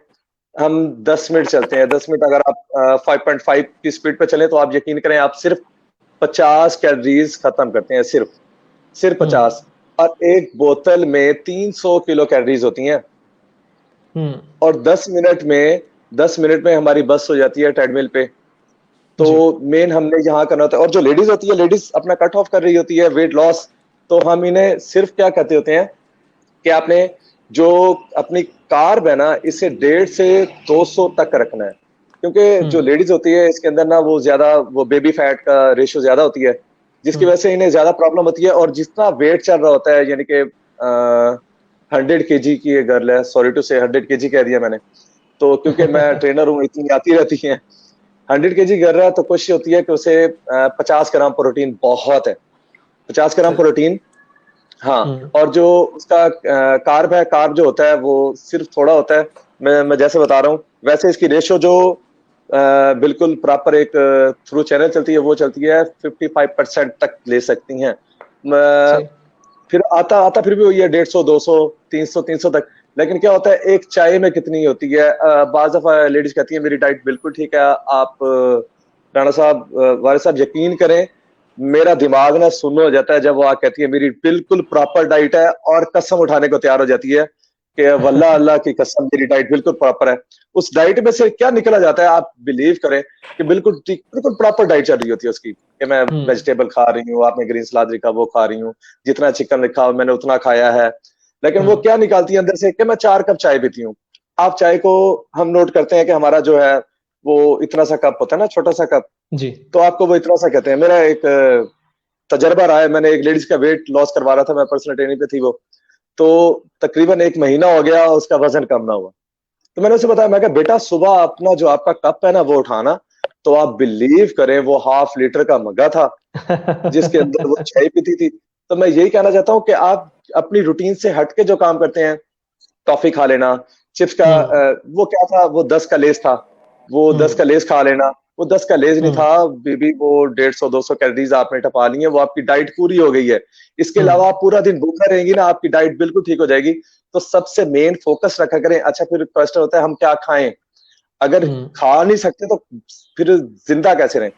S2: हम 10 मिनट चलते हैं। 10 मिनट अगर आप 5.5 की स्पीड पे चलें तो आप यकीन करें आप सिर्फ 50 कैलोरीज खत्म करते हैं, सिर्फ 50। और एक बोतल में 300 किलो कैलोरीज होती हैं। और 10 मिनट में हमारी बस हो जाती है ट्रेडमिल पे। तो मेन हमने यहाँ करना होता है। और जो लेडीज होती है, लेडीज अपना कट ऑफ कर रही होती है वेट लॉस, तो हम इन्हें सिर्फ क्या कहते होते हैं कि आपने जो अपनी कार्ब है ना, इसे 150 से 200 तक रखना है। क्योंकि जो लेडीज होती है इसके अंदर ना वो ज्यादा वो बेबी फैट का रेशियो ज्यादा होती है, जिसकी वजह से इन्हें ज्यादा प्रॉब्लम होती है। और जितना वेट चल रहा होता है, यानी कि 100 kg की ये गर्ल है, सॉरी टू से 100 kg कह दिया मैंने, तो क्योंकि मैं ट्रेनर हूँ, इतनी आती रहती है। 100 kg कर रहा है तो कोशिश होती है कि उसे 50 ग्राम प्रोटीन बहुत है, 50 ग्राम प्रोटीन। हाँ, और जो उसका कार्ब है, कार्ब जो होता है वो सिर्फ थोड़ा होता है। मैं जैसे बता रहा हूँ वैसे इसकी रेशियो जो बिल्कुल प्रॉपर एक थ्रू चैनल चलती है, वो चलती है 55% तक ले सकती हैं। फिर आता फिर भी वही है 150, 200, 300 तक। लेकिन क्या होता है, एक चाय में कितनी होती है। बाज़ दफा लेडीज कहती है मेरी डाइट बिल्कुल ठीक है। आप राणा साहब, वारिस साहब, यकीन करें मेरा दिमाग ना सुन्न हो जाता है जब वो कहती है मेरी बिल्कुल प्रॉपर डाइट है, और कसम उठाने को तैयार हो जाती है कि वल्लाह अल्लाह की कसम मेरी डाइट बिल्कुल प्रॉपर है। उस डाइट में से क्या निकला जाता है, आप बिलीव करें कि बिल्कुल प्रॉपर डाइट चल रही होती है उसकी, कि मैं वेजिटेबल खा रही हूँ, आपने ग्रीन सलाद लिखा वो खा रही हूँ, जितना चिकन लिखा मैंने उतना खाया है। लेकिन वो क्या निकालती है अंदर से कि मैं 4 कप चाय पीती हूँ। आप चाय को हम नोट करते हैं कि हमारा जो है वो इतना सा कप होता है ना, छोटा सा कप
S1: जी,
S2: तो आपको वो इतना सा कहते हैं। मेरा एक तजर्बा रहा है, मैंने एक लेडीज का वेट लॉस करवा रहा था, मैं पर्सनल ट्रेनिंग पे थी वो, तो तकरीबन 1 महीना हो गया उसका वजन कम ना हुआ। तो मैंने उसे बताया, मैं कहा बेटा सुबह अपना जो आपका कप है ना वो उठाना। तो आप बिलीव करें वो 1/2 लीटर का मग्गा था जिसके अंदर वो चाय पीती थी। तो मैं यही कहना चाहता हूँ कि आप अपनी रूटीन से हट के जो काम करते हैं, टॉफी खा लेना, चिप्स का वो क्या था, वो 10 का लेस था, वो 10 का लेस खा लेना। वो 10 का लेस नहीं था बीबी, वो 150-200 कैलोरीज आपने टपा ली है, वो आपकी डाइट पूरी हो गई है। इसके अलावा आप पूरा दिन भूखा रहेंगी ना, आपकी डाइट बिल्कुल ठीक हो जाएगी। तो सबसे मेन फोकस रखा करें। अच्छा, फिर क्वेश्चन होता है हम क्या खाएं, अगर खा नहीं सकते तो फिर जिंदा कैसे रहें।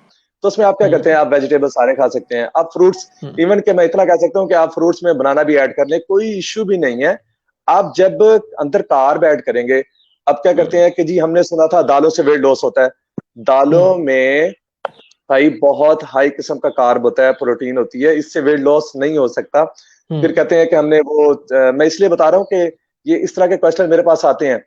S2: तो उसमें आप क्या करते हैं, आप वेजिटेबल सारे खा सकते हैं, आप फ्रूट्स, इवन के मैं इतना कह सकता हूँ कि आप फ्रूट्स में बनाना भी ऐड कर लें, कोई इश्यू भी नहीं है। आप जब अंदर कार्ब ऐड करेंगे, अब क्या करते हैं कि जी हमने सुना था दालों से वेट लॉस होता है। दालों में भाई बहुत हाई किस्म का कार्ब होता है, प्रोटीन होती है, इससे वेट लॉस नहीं हो सकता। फिर कहते हैं कि हमने वो मैं इसलिए बता रहा हूँ कि ये इस तरह के क्वेश्चन मेरे पास आते हैं।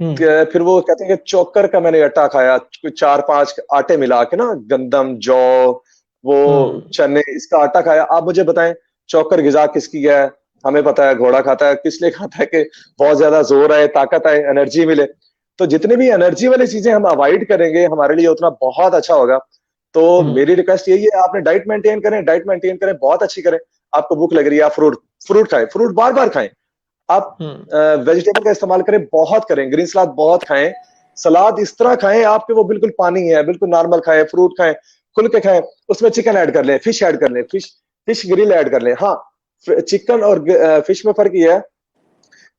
S2: फिर वो कहते हैं कि चोकर का मैंने आटा खाया, 4-5 आटे मिला के ना, गंदम, जौ, वो चने, इसका आटा खाया। आप मुझे बताएं चोकर गिजा किसकी है। हमें पता है घोड़ा खाता है, किस लिए खाता है कि बहुत ज्यादा जोर आए, ताकत आए, एनर्जी मिले। तो जितनी भी एनर्जी वाली चीजें हम अवॉइड करेंगे हमारे लिए उतना बहुत अच्छा होगा। तो मेरी रिक्वेस्ट यही है, आपने डाइट मेंटेन करें, बहुत अच्छी करें। आपको भूख लग रही है, आप फ्रूट खाएं, फ्रूट बार बार खाएं। आप वेजिटेबल का इस्तेमाल करें, बहुत करें, ग्रीन सलाद बहुत खाएं, सलाद इस तरह खाएं आपके वो बिल्कुल पानी है, बिल्कुल नॉर्मल खाएं, फ्रूट खाएं, खुल के खाएं, उसमें चिकन ऐड कर लें, फिश ऐड कर लें, फिश ग्रिल ऐड कर लें। हाँ, चिकन और फिश में फर्क ये है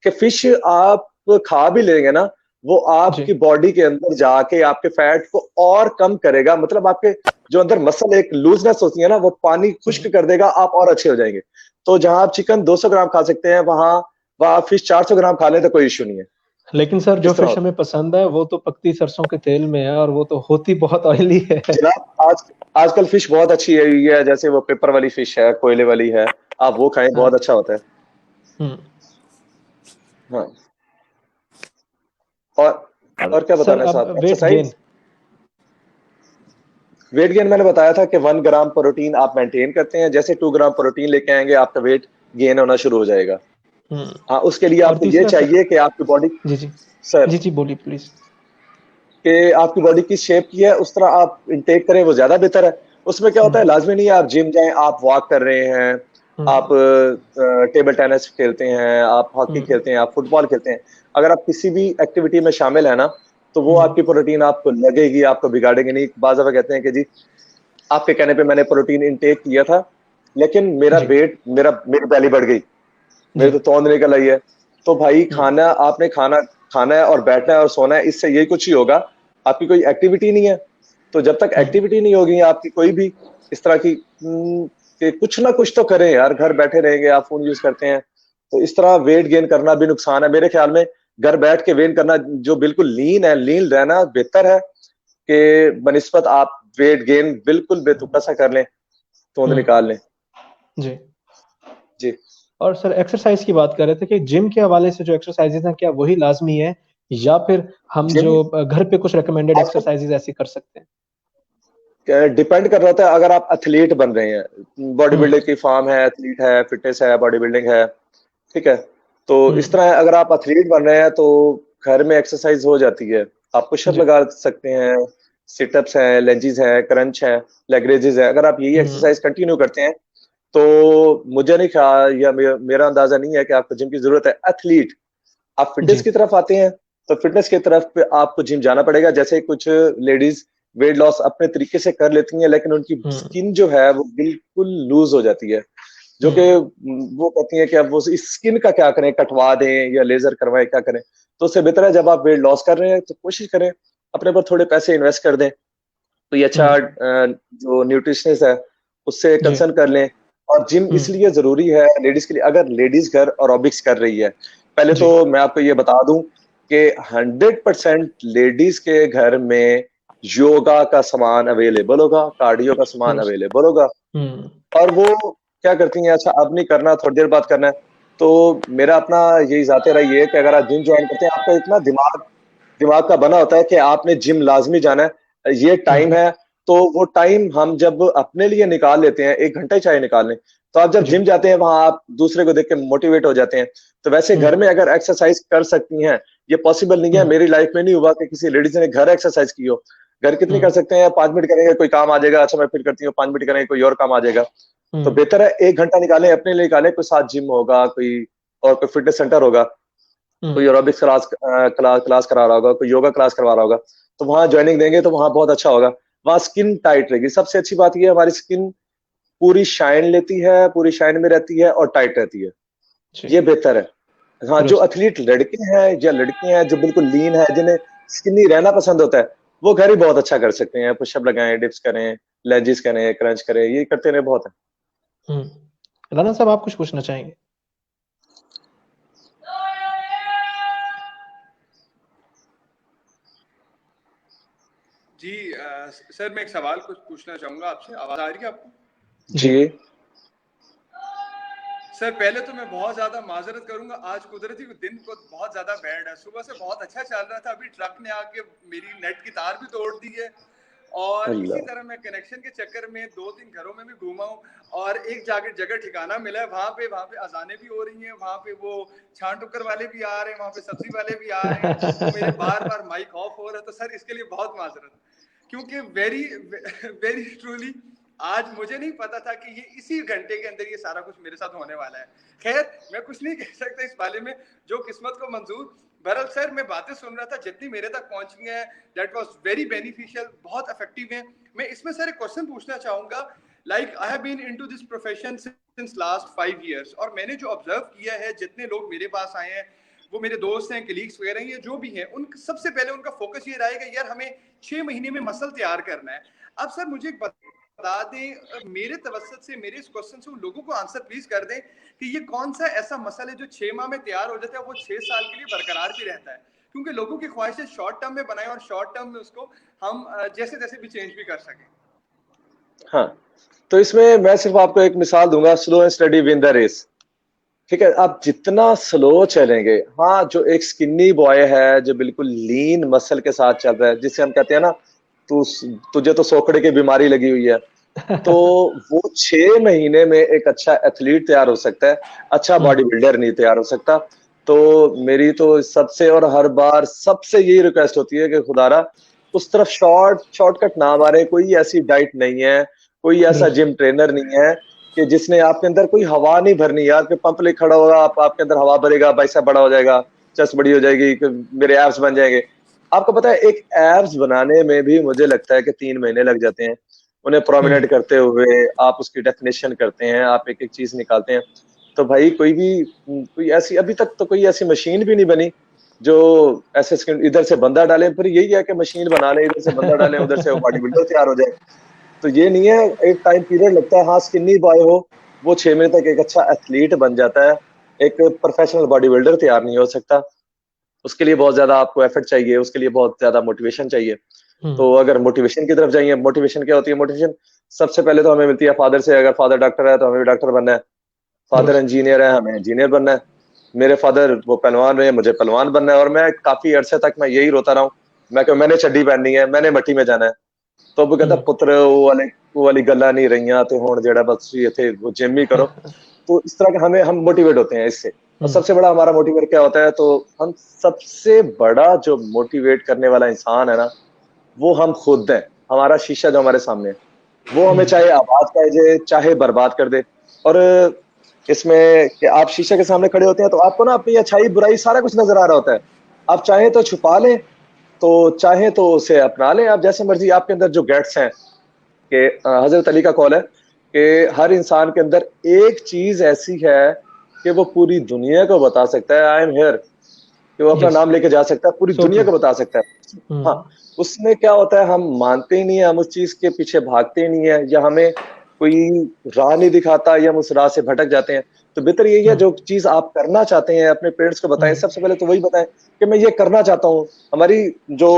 S2: कि फिश आप खा भी लेंगे ना, वो आपकी बॉडी के अंदर जाके आपके फैट को और कम करेगा, मतलब आपके जो अंदर मसल एक लूजनेस होती है ना, वो पानी खुश्क कर देगा, आप और अच्छे हो जाएंगे। तो जहां आप चिकन 200 ग्राम खा सकते हैं, वहां फिश 400 ग्राम खा लें तो कोई इश्यू नहीं है।
S1: लेकिन सर जो फिश हमें पसंद है वो तो पकती सरसों के तेल में है, और वो तो होती बहुत ऑयली है।
S2: जनाब आजकल फिश बहुत अच्छी है, जैसे वो पेपर वाली फिश है, कोयले वाली है, आप वो खाएं, बहुत अच्छा होता है। हाँ, और क्या बताना है साहब? एक्सरसाइज, वेट गेन मैंने बताया था कि 1 ग्राम प्रोटीन आप मेंटेन करते हैं, जैसे 2 ग्राम प्रोटीन लेके आएंगे आपका वेट गेन होना शुरू हो जाएगा। हाँ, उसके लिए आपको ये चाहिए कि आपकी बॉडी,
S1: जी बोलिए प्लीज,
S2: कि आपकी बॉडी किस शेप की है उस तरह आप इंटेक करें, वो ज्यादा बेहतर है। उसमें क्या होता है, लाजमी नहीं है आप जिम जाएं, आप वॉक कर रहे हैं, आप टेबल टेनिस खेलते हैं, आप हॉकी खेलते हैं, आप फुटबॉल खेलते हैं, अगर आप किसी भी एक्टिविटी में शामिल है ना, तो वो आपकी प्रोटीन आपको लगेगी, आपको बिगाड़ेंगे नहीं। बाज़ दफा कहते हैं कि जी आपके कहने पे मैंने प्रोटीन इनटेक किया था, लेकिन मेरा वेट, मेरी बैली बढ़ गई, मेरे तो तौंद निकल आई है। तो भाई खाना आपने खाना है और बैठना है और सोना है, इससे यही कुछ ही होगा, आपकी कोई एक्टिविटी नहीं है। तो जब तक एक्टिविटी नहीं होगी आपकी कोई भी इस तरह की, कि कुछ ना कुछ तो करें यार, घर बैठे रहेंगे, आप फोन यूज करते हैं, तो इस तरह वेट गेन करना भी नुकसान है मेरे ख्याल में। घर बैठ के वेट करना, जो बिल्कुल लीन है, लीन रहना बेहतर है कि बनिस्बत आप वेट गेन बिल्कुल बेतुका सा कर लें, तोंद निकाल लें। जी।
S1: और सर एक्सरसाइज की बात कर रहे थे कि जिम के हवाले से जो एक्सरसाइजेज हैं, क्या वही लाजमी है, या फिर हम जो घर पे कुछ रिकमेंडेड एक्सरसाइजेज ऐसी कर सकते हैं?
S2: डिपेंड कर रहा है, अगर आप एथलीट बन रहे हैं, बॉडी बिल्डर की फॉर्म है, एथलीट है, फिटनेस है, बॉडी बिल्डिंग है, ठीक है, तो इस तरह अगर आप एथलीट बन रहे हैं तो घर में एक्सरसाइज हो जाती है। आप पुशअप लगा सकते हैं, सिटअप्स हैं, लंजेस हैं, क्रंच है, लेग रेजेस है। अगर आप यही एक्सरसाइज कंटिन्यू करते हैं तो मुझे नहीं ख्याल, या मेरा अंदाजा नहीं है कि आपको जिम की जरूरत है। एथलीट, आप फिटनेस की तरफ आते हैं तो फिटनेस की तरफ पे आपको जिम जाना पड़ेगा। जैसे कुछ लेडीज वेट लॉस अपने तरीके से कर लेती हैं, लेकिन उनकी स्किन जो है वो बिल्कुल लूज हो जाती है, जो कि वो कहती हैं कि अब वो इस स्किन का क्या करें, कटवा दें या लेजर करवाएं, क्या करें। तो उससे बेहतर है, जब आप वेट लॉस कर रहे हैं तो कोशिश करें अपने पर थोड़े पैसे इन्वेस्ट कर दें, तो ये अच्छा जो न्यूट्रिशनिस्ट है उससे कंसर्न कर लें। और जिम इसलिए जरूरी है लेडीज के लिए, अगर लेडीज घर एरोबिक्स कर रही है, पहले तो मैं आपको ये बता दूं कि 100% लेडीज के घर में योगा का सामान अवेलेबल होगा, कार्डियो का सामान अवेलेबल होगा, और वो क्या करती हैं, अच्छा अब नहीं करना, थोड़ी देर बाद करना है। तो मेरा अपना यही जाते रहा है कि अगर आप जिम ज्वाइन करते हैं, आपका इतना दिमाग का बना होता है कि आपने जिम लाजमी जाना है, ये टाइम है, तो वो टाइम हम जब अपने लिए निकाल लेते हैं, 1 घंटा ही चाहे निकाल लें, तो आप जब जिम जाते हैं वहां आप दूसरे को देख के मोटिवेट हो जाते हैं। तो वैसे घर में अगर एक्सरसाइज कर सकती हैं, ये पॉसिबल नहीं है, मेरी लाइफ में नहीं हुआ कि किसी लेडीज ने घर एक्सरसाइज की हो। घर कितनी कर सकते हैं, 5 मिनट करेंगे कोई काम आ जाएगा, अच्छा मैं फिर करती हूँ, 5 मिनट करेंगे कोई और काम आ जाएगा। तो बेहतर है 1 घंटा निकालें, अपने लिए निकालें, कोई साथ जिम होगा, कोई फिटनेस सेंटर होगा, कोई एरोबिक्स क्लास करा रहा होगा, कोई योगा क्लास करवा रहा होगा, तो वहां ज्वाइनिंग देंगे तो वहां बहुत अच्छा होगा। वहां स्किन टाइट रहेगी, सबसे अच्छी बात यह है हमारी स्किन पूरी शाइन लेती है, पूरी शाइन में रहती है और टाइट रहती है, ये बेहतर है। हाँ, जो एथलीट लड़के हैं या लड़कियां हैं जो बिल्कुल लीन है, जिन्हें स्किनी रहना पसंद होता है, वो घर ही बहुत अच्छा कर सकते हैं, पुशअप लगाएं, डिप्स करें, लेंजेस करें, क्रंच करें, ये करते रहे बहुत है।
S1: राना साहब आप कुछ पूछना चाहेंगे?
S3: जी सर मैं एक सवाल कुछ पूछना चाहूंगा आपसे, आवाज आ रही है आपको?
S2: जी
S3: सर पहले तो मैं बहुत ज्यादा माजरत करूंगा, आज कुदरती दिन को बहुत ज्यादा बैड है, सुबह से बहुत अच्छा चल रहा था, अभी ट्रक ने आके मेरी नेट की तार भी तोड़ दी है, और इसी तरह मैं कनेक्शन के चक्कर में 2-3 घरों में भी घूमा हूँ, और एक जगह ठिकाना मिला है, वहां पे अजानें भी हो रही हैं, वहां पे वो छान टुक्कर वाले भी आ रहे हैं, वहां पे सब्जी वाले भी आ रहे हैं, तो मेरे बार माइक ऑफ हो रहा है। तो सर इसके लिए बहुत माजरत, क्योंकि वेरी वेरी ट्रूली आज मुझे नहीं पता था कि ये इसी घंटे के अंदर ये सारा कुछ मेरे साथ होने वाला है। खैर मैं कुछ नहीं कह सकता इस बारे में, जो किस्मत को मंजूर। बहरहाल सर मैं बातें सुन रहा था जितनी मेरे तक पहुंची है, दैट वाज वेरी बेनिफिशियल, बहुत इफेक्टिव है। मैं इसमें सर एक क्वेश्चन पूछना चाहूंगा। Like I have been into this profession since last 5 years, और मैंने जो ऑब्जर्व किया है, जितने लोग मेरे पास आए हैं, वो मेरे दोस्त हैं, कलीग्स वगैरह, ये जो भी हैं, उन सबसे पहले उनका फोकस ये रहेगा यार हमें 6 महीने में मसल तैयार करना है। अब सर मुझे एक बता दें, मेरे तवज्जुह से मेरे इस क्वेश्चन से उन लोगों को आंसर प्लीज कर दें कि ये कौन सा ऐसा मसल है जो 6 माह में तैयार हो जाता है, वो 6 साल के लिए बरकरार भी रहता है। क्योंकि लोगों की ख्वाहिश है शॉर्ट टर्म में बनाए और शॉर्ट टर्म में उसको हम जैसे तैसे भी चेंज भी कर सकें।
S2: हाँ, तो इसमें मैं सिर्फ आपको एक मिसाल दूंगा, slow and steady win the race. ठीक है, आप जितना स्लो चलेंगे, हाँ, जो एक स्किनी बॉय है जो बिल्कुल लीन मसल के साथ चल रहा है, जिसे हम कहते हैं ना, तुझे तो सोखड़े की बीमारी लगी हुई है, तो वो 6 महीने में एक अच्छा एथलीट तैयार हो सकता है, अच्छा बॉडी बिल्डर नहीं तैयार हो सकता। तो मेरी तो सबसे और हर बार सबसे यही रिक्वेस्ट होती है कि खुदारा उस तरफ शॉर्टकट ना मारे। कोई ऐसी डाइट नहीं है, कोई ऐसा जिम ट्रेनर नहीं है कि जिसने आपके अंदर कोई हवा नहीं भरनी यार, कि पंप ले खड़ा होगा, आपके अंदर हवा भरेगा, बाइसेप बड़ा हो जाएगा, चेस्ट बड़ी हो जाएगी, मेरे एब्स बन जाएंगे। आपको पता है एक एब्स बनाने में भी मुझे लगता है कि 3 महीने लग जाते हैं। उन्हें प्रोमिनेट करते हुए आप उसकी डेफिनेशन करते हैं, आप एक एक चीज निकालते हैं। तो भाई कोई ऐसी अभी तक तो कोई ऐसी मशीन भी नहीं बनी जो ऐसे इधर से बंदा डाले, फिर यही है कि मशीन बना ले, इधर से बंदा डाले, उधर से बॉडी बिल्डर तैयार हो जाए। तो ये नहीं है, एक टाइम पीरियड लगता है। हाँ, स्किनी बॉय हो, वो 6 महीने तक एक अच्छा एथलीट बन जाता है, एक प्रोफेशनल बॉडी बिल्डर तैयार नहीं हो सकता। उसके लिए बहुत ज्यादा आपको एफर्ट चाहिए, उसके लिए बहुत ज्यादा मोटिवेशन चाहिए। तो अगर मोटिवेशन की तरफ जाइए, मोटिवेशन क्या होती है? मोटिवेशन सबसे पहले तो हमें मिलती है फादर से। अगर फादर डॉक्टर है तो हमें भी डॉक्टर बनना है, फादर इंजीनियर है, हमें इंजीनियर बनना है। मेरे फादर वो पहलवान रहे, मुझे पहलवान बनना है। और मैं काफी अरसे तक मैं यही रोता रहा हूँ, मैंने चड्डी पहननी है, मैंने मट्टी में जाना है। तो वो कहता पुत्र वो वाली गल्ला नहीं रही तो हुण जेड़ा बस ये थे वो जिम ही करो। तो इस तरह के हम मोटिवेट होते हैं इससे। और सबसे बड़ा हमारा मोटिवेट क्या होता है? तो हम सबसे बड़ा जो मोटिवेट करने वाला इंसान है ना, वो हम खुद हैं। हमारा शीशा जो हमारे सामने है, वो हमें चाहे आबाद कर दे, चाहे बर्बाद कर दे। और इसमें कि आप शीशे के सामने खड़े होते हैं तो आपको ना अपनी अच्छाई बुराई सारा कुछ नजर आ रहा होता है। आप चाहे तो छुपा लें, तो चाहे तो उसे अपना लें, आप जैसे मर्जी। आपके अंदर जो गैट्स हैं, कि हजरत अली का कौल है कि हर इंसान के अंदर एक चीज ऐसी है कि वो पूरी दुनिया को बता सकता है, आई एम हियर, कि वो अपना नाम लेके जा सकता है, पूरी दुनिया को बता सकता है। हाँ, उसमें क्या होता है, हम मानते ही नहीं है, हम उस चीज के पीछे भागते ही नहीं है, या हमें कोई राह नहीं दिखाता, या हम उस राह से भटक जाते हैं। तो बेहतर यही है, जो चीज आप करना चाहते हैं अपने पेरेंट्स को बताएं। सबसे पहले तो वही बताएं कि मैं ये करना चाहता हूँ। हमारी जो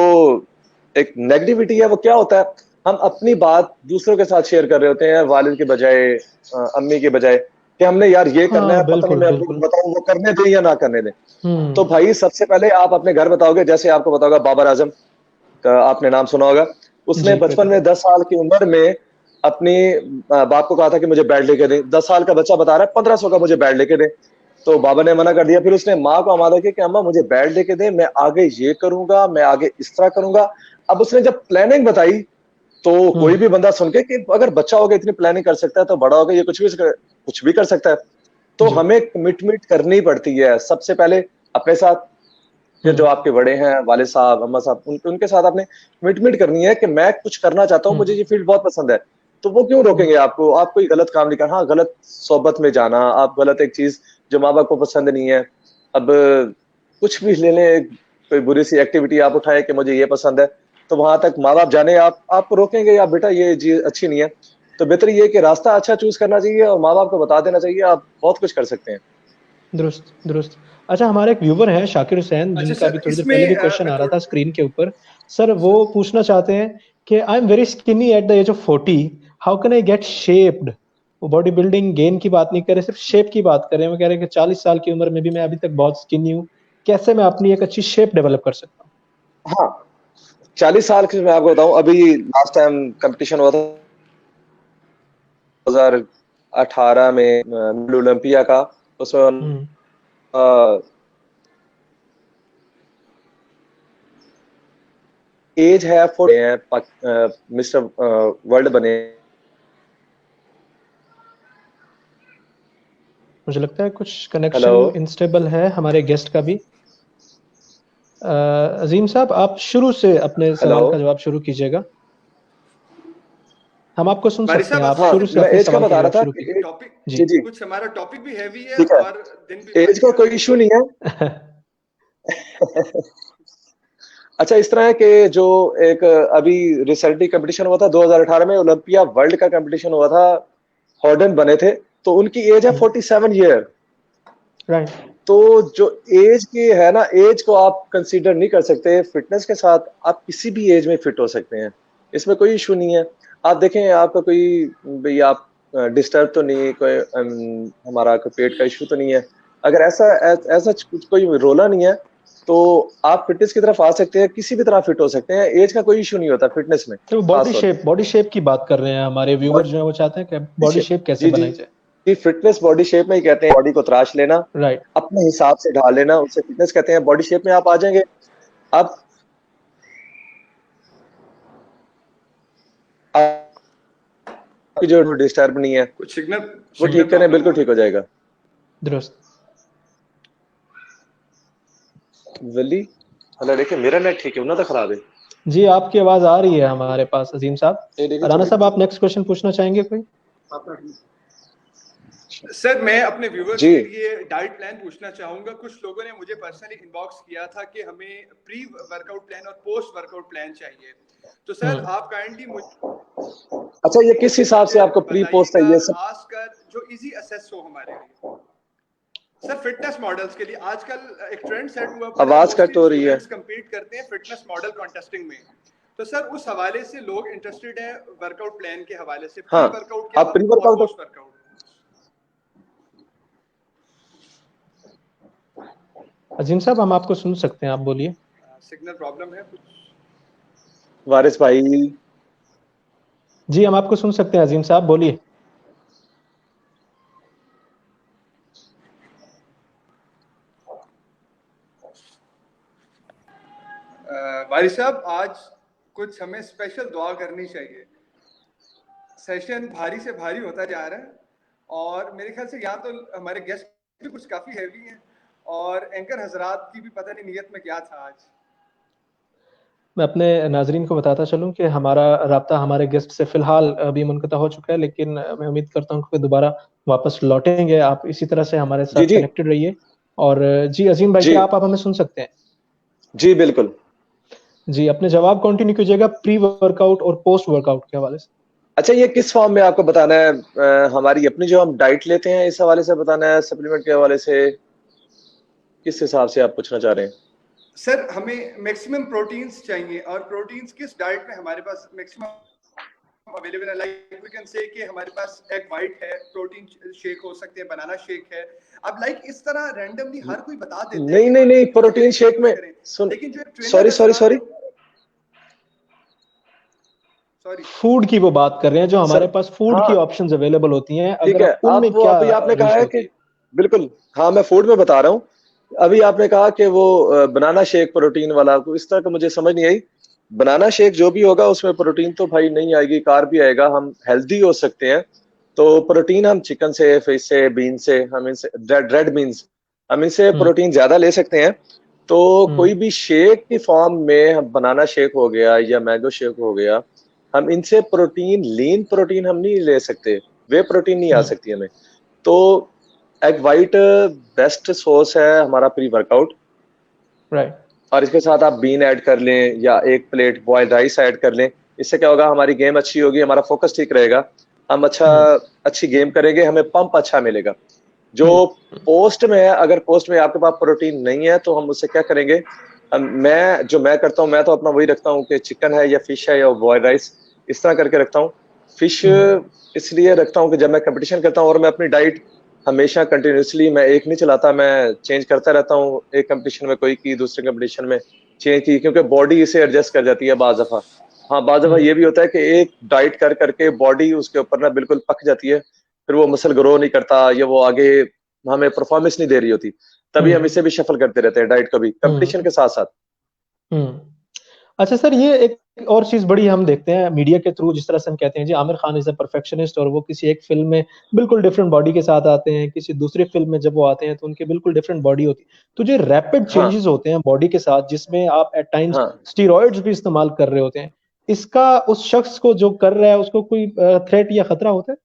S2: एक नेगेटिविटी है वो क्या होता है, हम अपनी बात दूसरों के साथ शेयर कर रहे होते हैं, वालिद के बजाय, अम्मी के बजाय, कि हमने यार ये करना है, पता नहीं मैं अम्मी को बताऊं वो करने दें या ना करने दें। तो भाई सबसे पहले आप अपने घर बताओगे, जैसे आपको बताओगे बाबर आजम का आपने नाम सुना होगा। उसने बचपन में 10 साल की उम्र में अपनी बाप को कहा था कि मुझे बैट लेके दे। 10 साल का बच्चा बता रहा है 1500 का मुझे बैट लेके दे। तो बाबा ने मना कर दिया। फिर उसने माँ को आमादा किया कि अम्मा मुझे बैट लेके दे, मैं आगे ये करूंगा, मैं आगे इस तरह करूंगा। अब उसने जब प्लानिंग बताई, तो कोई भी बंदा सुन के कि अगर बच्चा होगा इतनी प्लानिंग कर सकता है, तो बड़ा होगा ये कुछ भी कर सकता है। तो हमें कमिटमेंट करनी पड़ती है सबसे पहले अपने साथ, या जो आपके बड़े हैं, वाले साहब, अम्मा साहब, उनके साथ आपने कमिटमेंट करनी है कि मैं कुछ करना चाहता हूँ, मुझे ये फील्ड बहुत पसंद है। तो वो क्यों रोकेंगे आपको? आप कोई गलत काम नहीं करना। हाँ, गलत सोबत में जाना, आप गलत एक चीज जो माँ बाप को पसंद नहीं है, अब कुछ भी ले लें, कोई बुरी सी एक्टिविटी आप उठाए कि मुझे ये पसंद है, तो वहां तक माँ बाप जाने, आपको रोकेंगे, आप बेटा ये चीज अच्छी नहीं है। तो बेहतर ये कि रास्ता अच्छा चूज करना चाहिए और माँ बाप को बता देना चाहिए, आप बहुत कुछ कर सकते हैं।
S1: दुरुस्त दुरुस्त। अच्छा, हमारे एक व्यूवर हैं शाकिर हुसैन, जिनका भी थोड़ी देर पहले भी क्वेश्चन आ रहा था स्क्रीन के ऊपर। सर वो पूछना चाहते हैं कि I am very skinny at the age of 40, how can I get shaped? वो बॉडी बिल्डिंग गेन की बात नहीं कर रहे, सिर्फ शेप की बात कर रहे हैं। वो कह रहे हैं कि 40 साल की उम्र में भी मैं अभी तक बहुत स्किनी हूँ, कैसे मैं अपनी एक अच्छी शेप डेवलप कर सकता हूँ?
S2: हाँ, 40 साल की मैं आपको बताऊं, अभी लास्ट टाइम कंपटीशन हुआ था 2018 में ओलंपिया का। उसमें एज है 40 है, मिस्टर वर्ल्ड बने
S1: मुझे लगता है कुछ
S2: हेलो
S1: कनेक्शन इनस्टेबल है हमारे गेस्ट का भी। अजीम साहब, आप शुरू से अपने
S2: हेलो
S1: सवाल का जवाब शुरू कीजिएगा। हम आपको सुन
S3: वारिस
S1: सकते हैं,
S3: साहब
S1: आप
S2: हाँ
S1: शुरू
S3: अस्सलाम
S1: से
S2: मैं
S1: अपने
S2: एज का
S1: सवाल का
S2: बता रहा
S1: जवाब
S2: था
S1: शुरू
S2: कि
S1: कीजिए।
S3: टॉपिक
S1: जी।
S2: जी जी
S3: कुछ हमारा टॉपिक भी हैवी है
S2: ठीक है,
S3: और दिन भी
S2: एज का
S3: भारी
S2: कोई इशू नहीं है। अच्छा इस तरह है कि जो एक अभी रिसेंटली कंपटीशन हुआ था 2018 में, ओलंपिया वर्ल्ड का कंपटीशन हुआ था, हॉर्डन बने थे, तो उनकी एज है 47 ईयर।
S1: राइट।
S2: तो जो एज की है ना, एज को आप कंसीडर नहीं कर सकते, फिटनेस के साथ आप किसी भी एज में फिट हो सकते हैं, इसमें कोई इशू नहीं है। आप देखें, आपका कोई भाई आप डिस्टर्ब तो नहीं, कोई हमारा कोई पेट का इशू तो नहीं है, अगर ऐसा ऐसा कुछ कोई रोला नहीं है, तो आप फिटनेस की तरफ आ सकते हैं, किसी भी तरह फिट हो सकते हैं, एज का कोई इशू नहीं होता फिटनेस में
S1: तो
S2: खास तौर पे।
S1: बॉडी शेप की बात कर रहे हैं हमारे व्यूवर जो है, वो चाहते हैं कि बॉडी शेप कैसे
S2: जी जी
S1: बनाई जाए।
S2: जी, फिटनेस बॉडी शेप में ही कहते हैं, बॉडी को तराश लेना,
S1: राइट।
S2: अपने हिसाब से ढाल लेना, उसे फिटनेस कहते हैं। बॉडी शेप में आप आ जाएंगे, आप आपकी जो डिस्टर्ब नहीं है
S3: कुछ सिग्नल
S2: वो
S3: सिग्नल
S2: ठीक करें,
S3: प्रॉब्लम
S2: बिल्कुल
S3: हो रहा
S2: ठीक हो जाएगा।
S1: दुरुस्त।
S2: वली हला देखिए, मेरा नेट ठीक है, उन्हें तो खराब है।
S1: जी, आपकी आवाज आ रही है हमारे पास अजीम साहब।
S2: ये देखिए
S1: राना साहब,
S2: चलेगा।
S1: आप नेक्स्ट क्वेश्चन पूछना चाहेंगे कोई?
S3: है। सर मैं अपने व्यूवर्स
S2: जी
S3: के लिए डाइट प्लान पूछना चाहूंगा। कुछ लोगों ने मुझे पर्सनली इनबॉक्स किया था कि हमें प्री वर्कआउट प्लान और पोस्ट वर्कआउट प्लान चाहिए, तो सर आप काइंडली मुझे
S2: अच्छा, ये किस हिसाब से आपको प्री पोस्ट है
S3: बताइएगा,
S2: ये सब?
S3: खासकर जो इजी असेस हो हमारे लिए। सर फिटनेस मॉडल्स के लिए आजकल एक ट्रेंड सेट हुआ पड़ा है,
S2: आवाज कट
S3: मोस्टली
S2: हो रही है।
S3: स्टूडेंट्स compete करते हैं फिटनेस मॉडल कॉन्टेस्टिंग में, तो सर उस हवाले से लोग इंटरेस्टेड हैं वर्कआउट प्लान के हवाले से, प्री
S2: हाँ,
S3: वर्कआउट क्या
S2: आप प्री
S3: और
S2: वर्कआउट
S3: पोस्ट वर्कआउट।
S1: अजीम साहब, हम आपको सुन सकते हैं, आप बोलिए।
S3: सिग्नल प्रॉब्लम है कुछ।
S2: वारिस भाई,
S1: जी, हम आपको सुन सकते हैं अजीम साहब, बोलिए।
S3: वारिस साहब, आज कुछ हमें स्पेशल दुआ करनी चाहिए। सेशन भारी से भारी होता जा रहा है और मेरे ख्याल से यहाँ तो हमारे गेस्ट भी कुछ काफी हैवी हैं और एंकर हजरात की भी पता नहीं नीयत में क्या था आज।
S1: मैं अपने नाजरीन को बताता चलूं कि हमारा राब्ता हमारे गेस्ट से फिलहाल अभी मुनक़ता हो चुका है, लेकिन मैं उम्मीद करता हूं कि दोबारा वापस लौटेंगे। आप इसी तरह से हमारे
S2: जी
S1: साथ
S2: जी
S1: कनेक्टेड रहिए। और जी अजीम भाई,
S2: जी
S1: क्या आप हमें सुन सकते हैं?
S2: जी बिल्कुल।
S1: जी, अपने जवाब कंटिन्यू कीजिएगा प्री वर्कआउट और पोस्ट वर्कआउट के हवाले से।
S2: अच्छा, ये किस फॉर्म में आपको बताना है? हमारी अपनी जो हम डाइट लेते हैं इस हवाले से बताना है, सप्लीमेंट के हवाले से, किस हिसाब से आप पूछना चाह रहे हैं?
S3: सर हमें मैक्सिमम प्रोटीन्स चाहिए और प्रोटीन्स किस डाइट में हमारे पास मैक्सिमम अवेलेबल है। लाइक वी कैन से कि हमारे पास एग वाइट है, प्रोटीन शेक हो सकते हैं, बनाना शेक है। अब लाइक इस तरह रैंडमली हर कोई बता देते हैं
S2: नहीं
S3: कि
S2: नहीं नहीं,
S3: protein
S2: protein
S3: shake
S2: shake
S3: use
S2: में
S3: करें,
S2: सुन,
S3: लेकिन जो ट्रेनर
S2: सॉरी सॉरी
S3: हजरात
S2: सॉरी
S3: हैं, सॉरी
S1: फूड की वो बात कर रहे हैं, जो हमारे
S2: सर,
S1: पास फूड
S2: हाँ
S1: की ऑप्शंस अवेलेबल होती हैं,
S2: ठीक
S1: अगर
S2: है।
S1: उनमें
S2: आप वो
S1: क्या
S2: अभी आपने कहा
S1: डिश
S2: है
S1: होती
S2: कि
S1: है?
S2: बिल्कुल, हाँ मैं फूड में बता रहा हूँ। अभी आपने कहा कि वो बनाना शेक प्रोटीन वाला, को इस तरह का मुझे समझ नहीं आई। बनाना शेक जो भी होगा उसमें प्रोटीन तो भाई नहीं आएगी, कार्ब भी आएगा, हम हेल्दी हो सकते हैं। तो प्रोटीन हम चिकन से, फिश से, बीन से, हम इनसे रेड बीन्स, हम इनसे
S1: हम्म।
S2: प्रोटीन ज्यादा ले सकते हैं। तो कोई
S1: हम्म।
S2: भी शेक की फॉर्म में, हम बनाना शेक हो गया या मैंगो शेक हो गया, हम इनसे प्रोटीन, लीन प्रोटीन हम नहीं ले सकते, वे प्रोटीन नहीं आ
S1: हम्म।
S2: सकती हमें। तो एग वाइट बेस्ट सोर्स है हमारा प्री वर्कआउट,
S1: राइट।
S2: और इसके साथ आप बीन ऐड कर लें या एक प्लेट बॉइल्ड राइस ऐड कर लें। इससे क्या होगा, हमारी गेम अच्छी होगी, हमारा फोकस ठीक रहेगा, हम
S1: हम्म।
S2: अच्छी गेम करेंगे, हमें पंप अच्छा मिलेगा। जो
S1: हम्म।
S2: पोस्ट में है, अगर पोस्ट में आपके पास प्रोटीन नहीं है तो हम उससे क्या करेंगे? मैं करता हूँ, मैं तो अपना वही रखता हूँ कि चिकन है या फिश है या बॉइल्ड राइस, इस तरह करके रखता हूँ। फिश
S1: हम्म।
S2: इसलिए रखता हूँ कि जब मैं कंपटीशन करता हूँ, और मैं अपनी डाइट हमेशा कंटिन्यूसली मैं एक नहीं चलाता, मैं चेंज करता रहता हूँ, एक कंपटीशन में कोई की, दूसरे कंपटीशन में चेंज की, क्योंकि बॉडी इसे एडजस्ट कर जाती है बाज दफा। हाँ, बाज दफा ये भी होता है कि एक डाइट कर करके बॉडी उसके ऊपर ना बिल्कुल पक जाती है, फिर वो मसल ग्रो नहीं करता या वो आगे हमें परफॉर्मेंस नहीं दे रही होती, तभी हम
S1: हम्म।
S2: इसे भी शफल करते रहते हैं डाइट को भी
S1: हम्म।
S2: कंपटीशन के साथ साथ।
S1: हम्म। अच्छा सर, ये एक और चीज बड़ी हम देखते हैं मीडिया के थ्रू, जिस तरह से हम कहते हैं जी Aamir Khan is a perfectionist, और वो किसी एक फिल्म में बिल्कुल डिफरेंट बॉडी के साथ आते हैं, किसी दूसरी फिल्म में जब वो आते हैं तो उनकी बिल्कुल डिफरेंट बॉडी होती है। तो जो रैपिड
S2: हाँ
S1: चेंजेस होते हैं बॉडी के साथ, जिसमें आप एट टाइम्स
S2: हाँ।
S1: स्टीरॉइड्स भी इस्तेमाल कर रहे होते हैं, इसका उस शख्स को जो कर रहा है उसको कोई थ्रेट या खतरा होता है?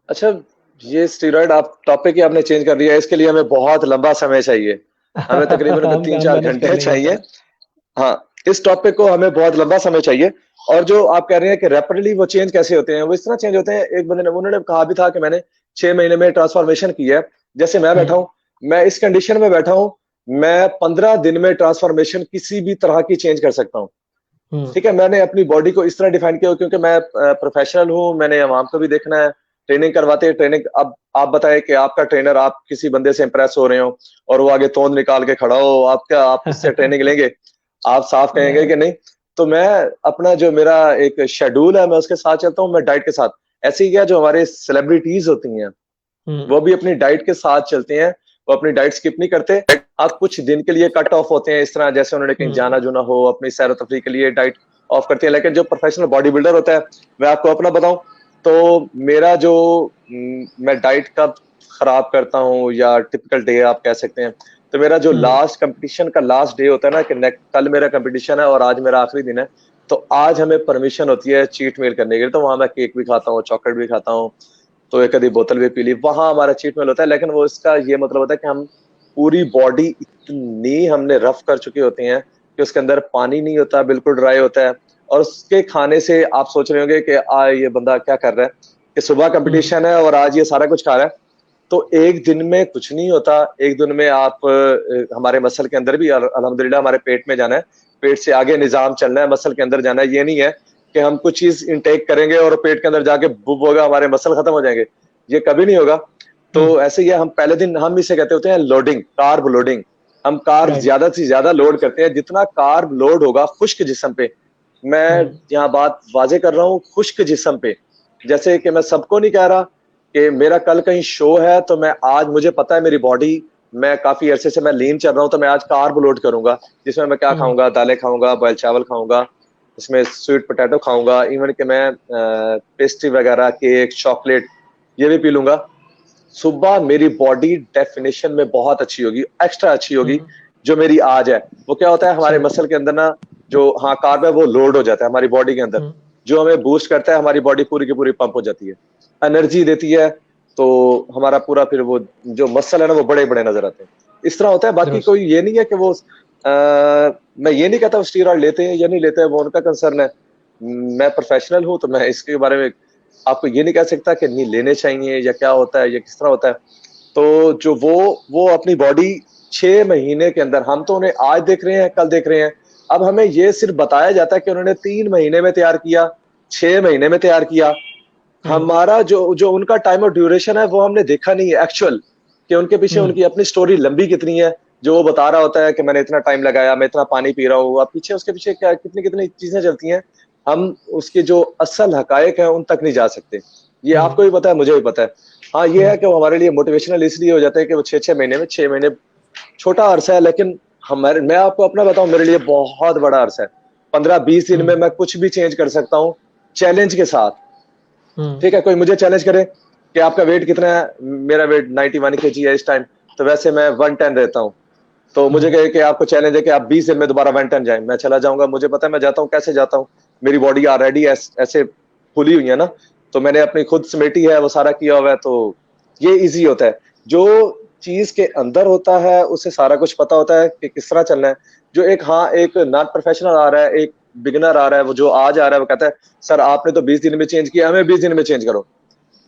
S2: अच्छा, ये स्टीरॉयड आप टॉपिक ही आपने चेंज कर दिया, इसके लिए हमें बहुत लंबा समय चाहिए। हमें तकरीबन
S1: हम
S2: 3-4
S1: मैनेज कर
S2: घंटे
S1: लेंगे
S2: चाहिए।
S1: सर।
S2: हाँ, इस टॉपिक को हमें बहुत लंबा समय चाहिए। और जो आप कह रहे हैं कि रैपिडली वो चेंज कैसे होते हैं, वो इस तरह चेंज होते हैं। एक बंदे ने, उन्होंने कहा भी था कि मैंने 6 महीने में ट्रांसफॉर्मेशन की है। जैसे मैं बैठा हूँ, मैं इस कंडीशन में बैठा हूँ, मैं 15 दिन में ट्रांसफॉर्मेशन किसी भी तरह की चेंज कर सकता हूँ।
S1: हम्म
S2: ठीक है, मैंने अपनी बॉडी को इस तरह डिफाइन किया क्योंकि मैं प्रोफेशनल हूँ, मैंने आवाम को भी देखना है। ट्रेनिंग करवाते हैं, ट्रेनिंग। अब आप बताएं कि आपका ट्रेनर, आप किसी बंदे से इंप्रेस हो रहे हो और वो आगे तोंद निकाल के खड़ा हो, आप क्या, आप उससे ट्रेनिंग लेंगे? आप साफ कहेंगे कि नहीं। तो मैं अपना, जो मेरा एक शेड्यूल है, मैं उसके साथ चलता हूँ, मैं डाइट के साथ। ऐसे ही क्या, जो हमारे सेलिब्रिटीज होती हैं,
S1: हम्म
S2: वो भी अपनी डाइट के साथ चलते हैं। वो अपनी डाइट स्किप नहीं करते। आप कुछ दिन के लिए कट ऑफ होते हैं, इस तरह जैसे उन्होंने कहीं
S1: हम्म
S2: जाना जुना हो, अपनी सैर तफरी के लिए डाइट ऑफ करते हैं। लेकिन जो प्रोफेशनल बॉडी बिल्डर होता है, मैं आपको अपना बताऊं, तो मेरा जो मैं डाइट कब खराब करता हूँ, या टिपिकल डे आप कह सकते हैं, तो मेरा जो
S1: हम्म
S2: लास्ट कंपटीशन का लास्ट डे होता है ना, कि कल मेरा कंपटीशन है और आज मेरा आखिरी दिन है, तो आज हमें परमिशन होती है चीट मील करने के लिए। तो वहां मैं केक भी खाता हूँ, चॉकलेट भी खाता हूँ, तो एक आधी बोतल भी पी ली, वहां हमारा चीट मील होता है। लेकिन वो, इसका ये मतलब होता है कि हम पूरी बॉडी इतनी हमने रफ कर चुके होते हैं कि उसके अंदर पानी नहीं होता, बिल्कुल ड्राई होता है। और उसके खाने से आप सोच रहे होंगे कि ये बंदा क्या कर रहा है, कि सुबह
S1: हम्म
S2: कंपटीशन है और आज ये सारा कुछ खा रहा है। तो एक दिन में कुछ नहीं होता। एक दिन में आप हमारे मसल के अंदर भी अल्हम्दुलिल्लाह हमारे पेट में जाना है, पेट से आगे निजाम चलना है, मसल के अंदर जाना है। ये नहीं है कि हम कुछ चीज इनटेक करेंगे और पेट के अंदर जाके बुब होगा, हमारे मसल खत्म हो जाएंगे। ये कभी नहीं होगा। तो
S1: हम्म
S2: ऐसे ही है, हम पहले दिन हम इसे कहते होते हैं लोडिंग, कार्ब लोडिंग। हम कार्ब
S1: राइट।
S2: ज्यादा से ज्यादा लोड करते हैं। जितना कार्ब लोड होगा खुश्क जिस्म पे, मैं
S1: हम्म
S2: यहाँ बात वाजे कर रहा हूँ, खुश्क जिस्म पे। जैसे कि मैं सबको नहीं कह रहा कि मेरा कल कहीं शो है, तो मैं आज, मुझे पता है मेरी बॉडी, मैं काफी अरसे से मैं लीन चल रहा हूँ, तो मैं आज कार्ब लोड करूंगा, जिसमें मैं क्या
S1: हम्म
S2: खाऊंगा, दालें खाऊंगा, बॉयल चावल खाऊंगा, इसमें स्वीट पोटैटो खाऊंगा, इवन कि मैं पेस्ट्री वगैरह, केक, चॉकलेट, ये भी पी लूंगा। सुबह मेरी बॉडी डेफिनेशन में बहुत अच्छी होगी, एक्स्ट्रा अच्छी होगी।
S1: हम्म
S2: जो मेरी आज है, वो क्या होता है, हमारे
S1: सही।
S2: मसल के अंदर ना, जो हाँ कार्ब है वो लोड हो जाता है हमारी बॉडी के अंदर,
S1: हम्म
S2: जो हमें बूस्ट करता है, हमारी बॉडी पूरी की पूरी पंप हो जाती है, एनर्जी देती है। तो हमारा पूरा फिर वो जो मसल है ना, वो बड़े बड़े नजर आते हैं। इस तरह होता है। बाकी
S1: दुरुस्त।
S2: कोई ये नहीं है कि वो मैं ये नहीं कहता वो स्टीरॉयड लेते हैं या नहीं लेते हैं, वो उनका कंसर्न है। मैं प्रोफेशनल हूं, तो मैं इसके बारे में आपको ये नहीं कह सकता कि नहीं लेने चाहिए या क्या होता है या किस तरह होता है। तो जो वो अपनी बॉडी 6 महीने के अंदर, हम तो उन्हें आज देख रहे हैं, कल देख रहे हैं। अब हमें ये सिर्फ बताया जाता है कि उन्होंने 3 महीने में तैयार किया, 6 महीने में तैयार किया।
S1: हम्म
S2: हमारा जो जो उनका टाइम ऑफ ड्यूरेशन है, वो हमने देखा नहीं है एक्चुअल, कि उनके पीछे
S1: हम्म
S2: उनकी अपनी स्टोरी लंबी कितनी है। जो वो बता रहा होता है कि मैंने इतना टाइम लगाया, मैं इतना पानी पी रहा हूँ, अब पीछे, उसके पीछे क्या कितनी कितनी चीजें चलती हैं, हम उसके जो असल हकायक है उन तक नहीं जा सकते। ये आपको
S1: हम्म
S2: भी पता है, मुझे भी पता है। हाँ, ये है
S1: हम्म
S2: कि वो हमारे लिए मोटिवेशनल इसलिए हो जाता है कि वो 6-6 महीने में, 6 महीने छोटा अरसा है, लेकिन हमारे, मैं आपको अपना बताऊं, मेरे लिए बहुत बड़ा अरसा है। 15-20 दिन में
S1: हम्म
S2: मैं कुछ भी चेंज कर सकता हूँ, चैलेंज के साथ।
S1: हम्म
S2: ठीक है, कोई मुझे चैलेंज करे कि आपका वेट कितना है, मेरा वेट 91 kg है इस टाइम, तो वैसे मैं 110 रहता हूँ। तो मुझे
S1: हम्म
S2: कहे कि आपको चैलेंज है कि आप 20 दिन में दोबारा 110 जाए, मैं चला जाऊंगा। मुझे पता है मैं जाता हूँ, कैसे जाता हूँ, मेरी बॉडी ऑलरेडी ऐसे खुली हुई है ना, तो मैंने अपनी खुद समेटी है, वो सारा किया हुआ है। तो ये इजी होता है। जो चीज के अंदर होता है उसे सारा कुछ पता होता है कि किस तरह चलना है। जो एक, हाँ, एक नॉन प्रोफेशनल आ रहा है, एक बिगिनर आ रहा है, वो जो आज आ रहा है, वो कहता है सर आपने तो 20 दिन में चेंज किया, हमें 20 दिन में चेंज करो।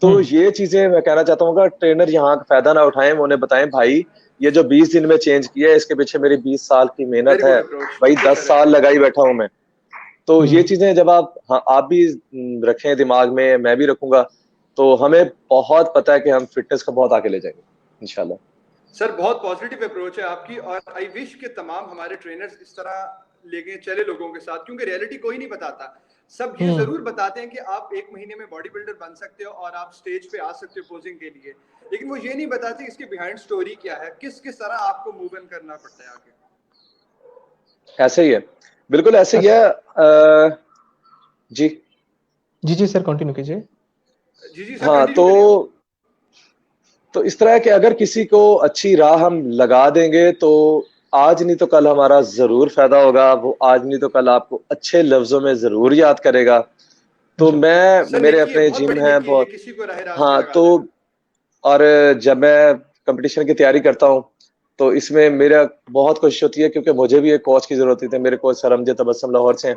S2: तो
S1: हम्म
S2: ये चीजें मैं कहना चाहता हूँ, ट्रेनर यहाँ का फायदा ना उठाएं, उन्हें बताएं भाई ये जो 20 दिन में चेंज किया है, इसके पीछे मेरी 20 साल की मेहनत
S3: वेरी
S2: है
S3: गुड अप्रोच,
S2: भाई,
S3: बिल्कुल
S2: 10
S3: सर
S2: साल
S3: ऐसे ही
S2: लगाई बैठा हूं मैं। तो ये
S1: हम्म
S2: चीजें जब आप, हाँ, आप भी रखें दिमाग में, मैं भी रखूंगा, तो हमें बहुत पता है कि हम फिटनेस को बहुत आगे ले जाएंगे इंशाल्लाह।
S3: सर। बहुत पॉजिटिव अप्रोच है आपकी, और आई विश के तमाम हमारे ट्रेनर्स इस तरह लेके चले लोगों के साथ, क्योंकि रियलिटी कोई नहीं बताता। सब ये
S1: हम्म
S3: जरूर बताते हैं कि आप 1 महीने में बॉडी बिल्डर बन सकते हो और आप स्टेज पे आ सकते हो पोजिंग के लिए, लेकिन वो ये नहीं बताते इसके बिहाइंड स्टोरी क्या है, किस किस तरह आपको मूव इन करना पड़ता है आगे।
S2: ऐसे ही है, बिल्कुल ऐसे ही है। जी
S1: जी सर, कंटिन्यू कीजिए।
S3: जी सर,
S2: हाँ,
S3: कंटिन्यू करिए।
S2: तो इस तरह है कि अगर किसी को अच्छी राह हम लगा देंगे तो आज नहीं तो कल हमारा जरूर फायदा होगा। वो आज नहीं तो कल आपको अच्छे लफ्जों में जरूर याद करेगा। तो
S1: जी
S3: सर
S2: मेरे
S3: नेकी है,
S2: अपने
S3: बहुत
S2: जिम
S3: बड़ी
S2: है
S3: नेकी है ये,
S2: बहुत।
S3: किसी को राह रास्त
S2: हाँ,
S3: लगा
S2: तो
S3: देना।
S2: और जब मैं कंपटीशन की तैयारी करता हूँ तो इसमें मेरा बहुत कोशिश होती है, क्योंकि मुझे भी एक कोच की जरूरत होती है। मेरे कोच सर अमजद तबस्सुम लाहौर से हैं,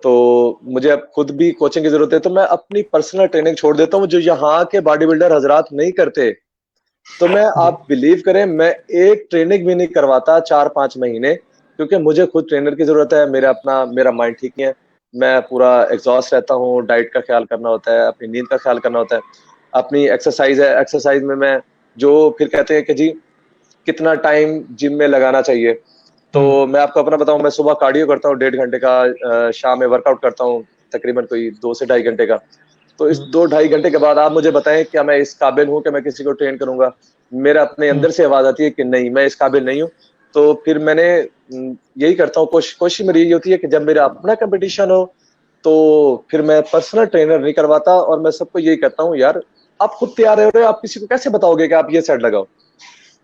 S2: तो मुझे अब खुद भी कोचिंग की जरूरत है। तो मैं अपनी पर्सनल ट्रेनिंग छोड़ देता हूँ जो यहाँ के बॉडी बिल्डर हजरात नहीं करते। तो मैं,
S1: जी
S2: आप बिलीव करें, मैं एक ट्रेनिंग भी नहीं करवाता 4-5 महीने, क्योंकि मुझे खुद ट्रेनर की जरूरत है। मेरा माइंड ठीक नहीं है, मैं पूरा एग्जॉस्ट रहता हूँ। डाइट का ख्याल करना होता है, अपनी नींद का ख्याल करना होता है, अपनी एक्सरसाइज है, एक्सरसाइज में मैं जो फिर कहते हैं कि जी कितना टाइम जिम में लगाना चाहिए। तो मैं आपको अपना बताऊं, मैं सुबह कार्डियो करता हूँ 1.5 घंटे का, शाम में वर्कआउट करता हूँ तकरीबन कोई 2 से ढाई घंटे का। तो इस 2-2.5 घंटे के बाद आप मुझे बताएं, क्या मैं इस काबिल हूं कि मैं किसी को ट्रेन करूंगा? मेरा अपने अंदर से आवाज आती है कि नहीं, मैं इस काबिल नहीं हूं। तो फिर मैंने यही करता हूँ, कोशिश मेरी यही होती है कि जब मेरा अपना कंपटीशन हो तो फिर मैं पर्सनल ट्रेनर नहीं करवाता। और मैं सबको यही कहता हूँ, यार आप खुद तैयार हो रहे हो, आप किसी को कैसे बताओगे कि आप ये सेट लगाओ?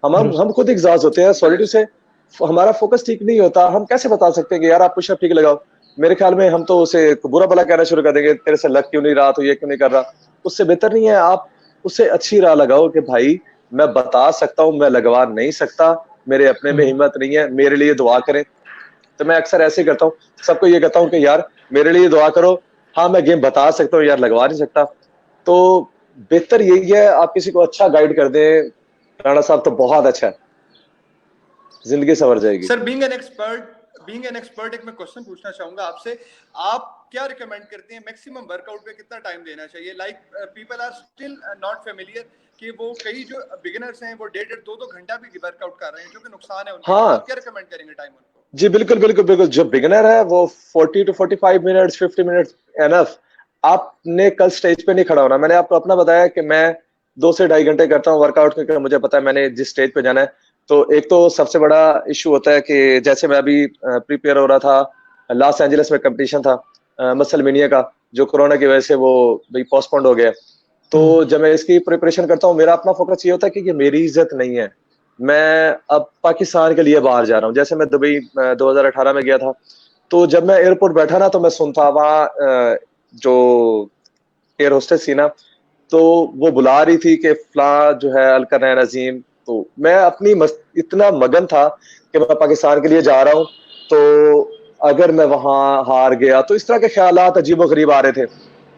S2: हम खुद एग्जॉस्ट होते हैं, सॉरी टू से, हमारा फोकस ठीक नहीं होता। हम कैसे बता सकते हैं कि यार आप पुशअप ठीक लगाओ? मेरे ख्याल में हम तो उसे बुरा भला कहना शुरू कर देंगे, तेरे से लग क्यों नहीं रहा, तो ये क्यों नहीं कर रहा। उससे बेहतर नहीं है आप उसे अच्छी राह लगाओ कि भाई मैं बता सकता हूँ, मैं लगवा नहीं सकता, मेरे अपने में हिम्मत नहीं है, मेरे लिए दुआ करें। तो मैं अक्सर ऐसे ही करता हूँ, सबको ये कहता हूँ कि यार मेरे लिए दुआ करो। हाँ, मैं गेम बता सकता हूँ यार, लगवा नहीं सकता। तो बेहतर यही है आप किसी को अच्छा गाइड कर दें। राणा साहब तो बहुत अच्छा है, जिंदगी संवर जाएगी।
S3: सर बीइंग एन एक्सपर्ट एक मैं क्वेश्चन पूछना चाहूंगा आपसे। आप क्या रिकमेंड करते हैं, मैक्सिमम वर्कआउट पे कितना टाइम देना चाहिए? Like people are still not familiar कि वो कई जो बिगिनर्स हैं वो 1.5-2 घंटा भी वर्कआउट कर रहे हैं, जो कि नुकसान है उनके लिए।
S2: हाँ
S3: आप क्या रिकमेंड करेंगे टाइम उनको?
S2: जी, बिल्कुल बिल्कुल बिल्कुल। जो बिगिनर है वो 40 to 45 मिनट्स, 50 मिनट्स एनफ। आपने कल स्टेज पे नहीं खड़ा होना। मैंने आपको अपना बताया कि मैं 2 से ढाई घंटे करता हूँ वर्कआउट, क्योंकि मुझे पता है मैंने जिस स्टेज पे जाना है। तो एक तो सबसे बड़ा इशू होता है कि जैसे मैं अभी प्रिपेयर हो रहा था, लॉस एंजलिस में कंपटीशन था मसलमेनिया का, जो कोरोना की वजह से वो भाई पोस्टपोन्ड हो गया। तो जब मैं इसकी प्रिपरेशन करता हूँ, मेरा अपना फोकस ये होता है कि ये मेरी इज्जत नहीं है। मैं अब पाकिस्तान के लिए बाहर जा रहा हूँ। जैसे मैं दुबई 2018 में गया था, तो जब मैं एयरपोर्ट बैठा ना, तो मैं सुनता वहाँ जो एयर होस्टेस थी ना, तो वो बुला रही थी कि फला जो है अलकरनैन अजीम। तो मैं इतना मगन था कि मैं पाकिस्तान के लिए जा रहा हूँ, तो अगर मैं वहां हार गया, तो इस तरह के ख्यालात अजीबोगरीब आ रहे थे।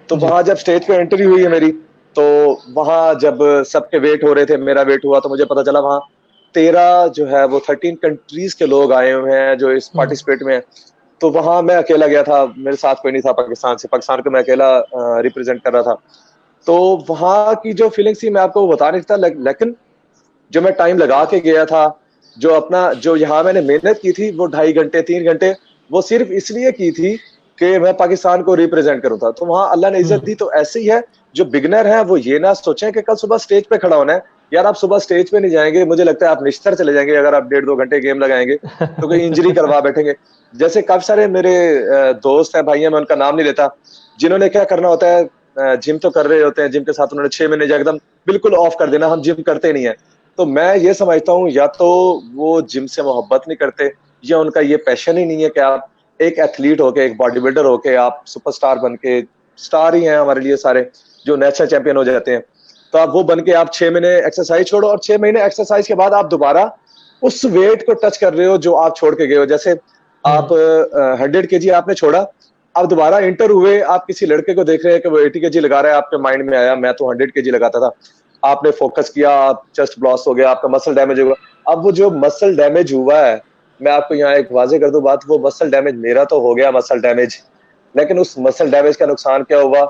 S2: तो
S1: जी
S2: वहां जब स्टेज पे एंट्री हुई है मेरी, तो वहां जब सबके वेट हो रहे थे, मेरा वेट हुआ, तो मुझे पता चला वहां 13 जो है वो 13 कंट्रीज के लोग आए हुए हैं जो इस पार्टिसिपेट में है। तो वहां मैं अकेला गया था, मेरे साथ कोई नहीं था पाकिस्तान से। पाकिस्तान को मैं अकेला रिप्रेजेंट कर रहा था। तो वहां की जो फीलिंग्स थी मैं आपको बता नहीं सकता, लेकिन जो मैं टाइम लगा के गया था, जो यहाँ मैंने मेहनत की थी, वो 2.5 घंटे 3 घंटे, वो सिर्फ इसलिए की थी कि मैं पाकिस्तान को रिप्रेजेंट करूँ था। तो वहां अल्लाह ने इज्जत दी। तो ऐसे ही है, जो बिगनर है वो ये ना सोचें कि कल सुबह स्टेज पे खड़ा होना है। यार आप सुबह स्टेज पे नहीं जाएंगे, मुझे लगता है आप निश्चित चले जाएंगे अगर आप 1.5-2 घंटे गेम लगाएंगे, तो कोई इंजरी करवा बैठेंगे। जैसे काफी सारे मेरे दोस्त हैं, भाई हैं, मैं उनका नाम नहीं लेता, जिन्होंने क्या करना होता है, जिम तो कर रहे होते हैं, जिम के साथ उन्होंने 6 महीने जो एकदम बिल्कुल ऑफ कर देना, हम जिम करते नहीं है। तो मैं ये समझता हूँ, या तो वो जिम से मोहब्बत नहीं करते, या उनका ये पैशन ही नहीं है कि आप एक एथलीट होके, एक बॉडी बिल्डर होके आप सुपरस्टार बन के, स्टार ही हैं हमारे लिए सारे जो नेशनल चैंपियन हो जाते हैं, तो आप वो बन के आप 6 महीने एक्सरसाइज छोड़ो, और 6 महीने एक्सरसाइज के बाद आप दोबारा उस वेट को टच कर रहे हो जो आप छोड़ के गए हो। जैसे आप 100 kg आपने छोड़ा, अब दोबारा इंटर हुए, आप किसी लड़के को देख रहे हैं कि वो 80 kg लगा रहा है, आपके माइंड में आया मैं तो 100 kg लगाता था, आपने फोकस किया, आप चेस्ट ब्लास्ट हो गया, आपका मसल डैमेज होगा। अब वो जो मसल डैमेज हुआ है, मैं आपको यहाँ एक वाजे कर दूं बात, वो मसल डैमेज मेरा तो हो गया मसल डैमेज, लेकिन उस मसल डैमेज का नुकसान क्या हुआ,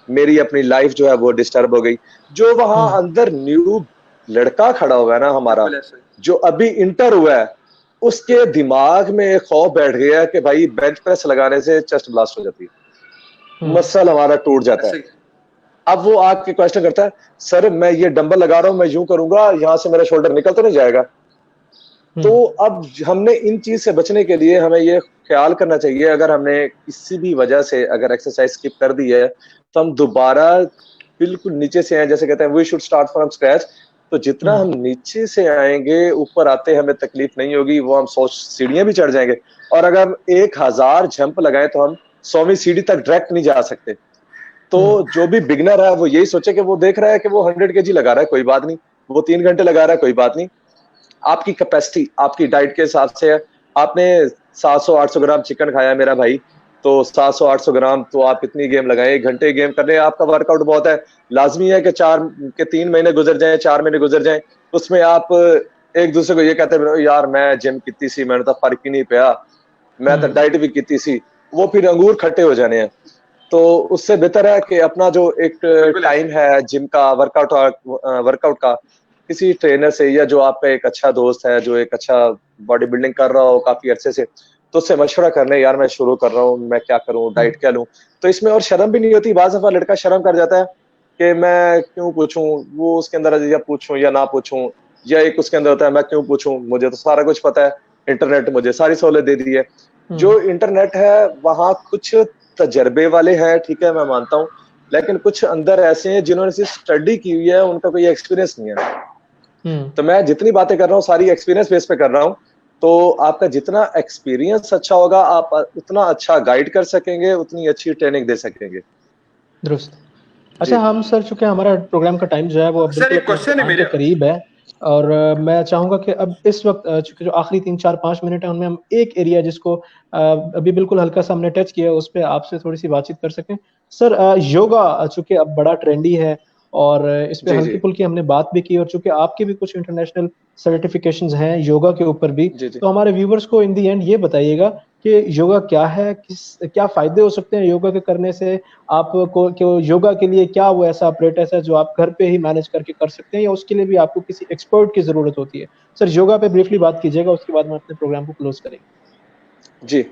S2: मेरी अपनी लाइफ जो है वो डिस्टर्ब हो गई। जो वहां अंदर न्यू लड़का खड़ा हुआ है ना हमारा,
S3: बिल्कुल ऐसे ही।
S2: जो अभी इंटर हुआ है, उसके दिमाग में एक खौफ बैठ गया कि भाई बेंच प्रेस लगाने से चेस्ट ब्लास्ट हो जाती है, मसल हमारा टूट जाता है।
S3: ऐसे ही।
S2: अब वो आके क्वेश्चन करता है, सर मैं ये डंबल लगा रहा हूं, मैं यूं करूंगा, यहां से मेरा शोल्डर निकल तो नहीं जाएगा? तो अब हमने इन चीज से बचने के लिए हमें ये ख्याल करना चाहिए, अगर हमने किसी भी वजह से अगर एक्सरसाइज स्किप कर दी है तो हम दोबारा बिल्कुल नीचे से आए, जैसे कहते हैं we should start from scratch. तो जितना हम नीचे से आएंगे, ऊपर आते हमें तकलीफ नहीं होगी, वो हम 100 सीढ़ियां भी चढ़ जाएंगे। और अगर 1000 जंप लगाए तो हम 100वीं सीढ़ी तक डायरेक्ट नहीं जा सकते। तो जो भी बिगनर है वो यही सोचे कि वो देख रहा है कि वो 100 kg लगा रहा है, कोई बात नहीं, वो 3 घंटे लगा रहा है, कोई बात नहीं। आपकी कैपेसिटी आपकी डाइट के हिसाब से है। आपने 700-800 ग्राम चिकन खाया मेरा भाई, तो 700-800 ग्राम तो आप इतनी गेम लगाए, 1 घंटे गेम करने आपका वर्कआउट बहुत है। लाजमी है कि 3 महीने गुजर जाए, 4 महीने गुजर जाए, उसमें आप एक दूसरे को ये कहते हैं यार मैं जिम की सी, मैंने तो फर्क ही नहीं पाया, मैं तो डाइट भी की सी, वो फिर अंगूर खट्टे हो जाने हैं। तो उससे बेहतर है कि अपना जो एक टाइम है जिम का, वर्कआउट का, किसी ट्रेनर से या जो आपका एक अच्छा दोस्त है जो एक अच्छा बॉडी बिल्डिंग कर रहा हो काफी अरसे से, तो उससे मशवरा करने, यार मैं शुरू कर रहा हूँ, मैं क्या करूँ, डाइट क्या लूँ। तो इसमें और शर्म भी नहीं होती। बाज़ दफा लड़का शर्म कर जाता है कि मैं क्यों पूछूं, वो उसके अंदर या पूछूं या ना पूछूं, या एक उसके अंदर होता है मैं क्यों पूछूं, मुझे तो सारा कुछ पता है, इंटरनेट मुझे सारी सहूलत दे दी है। जो इंटरनेट है वहाँ कुछ तजर्बे वाले हैं, ठीक है मैं मानता हूँ, लेकिन कुछ अंदर ऐसे हैं जिन्होंने सिर्फ स्टडी की हुई है, उनका कोई एक्सपीरियंस नहीं है। तो मैं जितनी बातें कर रहा हूँ सारी एक्सपीरियंस बेस पे कर रहा हूँ। तो आपका जितना एक्सपीरियंस अच्छा होगा, आप उतना अच्छा गाइड कर सकेंगे, उतनी अच्छी ट्रेनिंग दे सकेंगे।
S1: दुरुस्त। अच्छा हम सर, चूंकि हमारा प्रोग्राम का टाइम जो है वो अब
S3: सर, एक
S1: बिल्कुल
S3: क्वेश्चन है
S1: अपने
S3: मेरा।
S1: करीब है, और मैं चाहूंगा कि अब इस वक्त चूंकि जो आखिरी 3-4-5 मिनट है उनमें हम एक एरिया जिसको अभी बिल्कुल हल्का सा हमने टच किया, उस पर आपसे थोड़ी सी बातचीत कर सकें। सर योगा चूंकि अब बड़ा ट्रेंडी है और इस पे
S2: जी
S1: हल्की
S2: जी
S1: फुल्की हमने बात भी की, और चूंकि आपके भी कुछ इंटरनेशनल सर्टिफिकेशंस हैं योगा के ऊपर भी,
S2: जी जी
S1: तो हमारे व्यूवर्स को इन दी एंड ये बताइएगा कि योगा क्या है, क्या फायदे हो सकते हैं योगा के करने से, आपको योगा के लिए क्या वो ऐसा ऑपरेटर्स है जो आप घर पे ही मैनेज करके कर सकते हैं, या उसके लिए भी आपको किसी एक्सपर्ट की जरूरत होती है? सर योगा पे ब्रीफली बात कीजिएगा, उसके बाद हम अपने प्रोग्राम को क्लोज करेंगे।
S2: जी।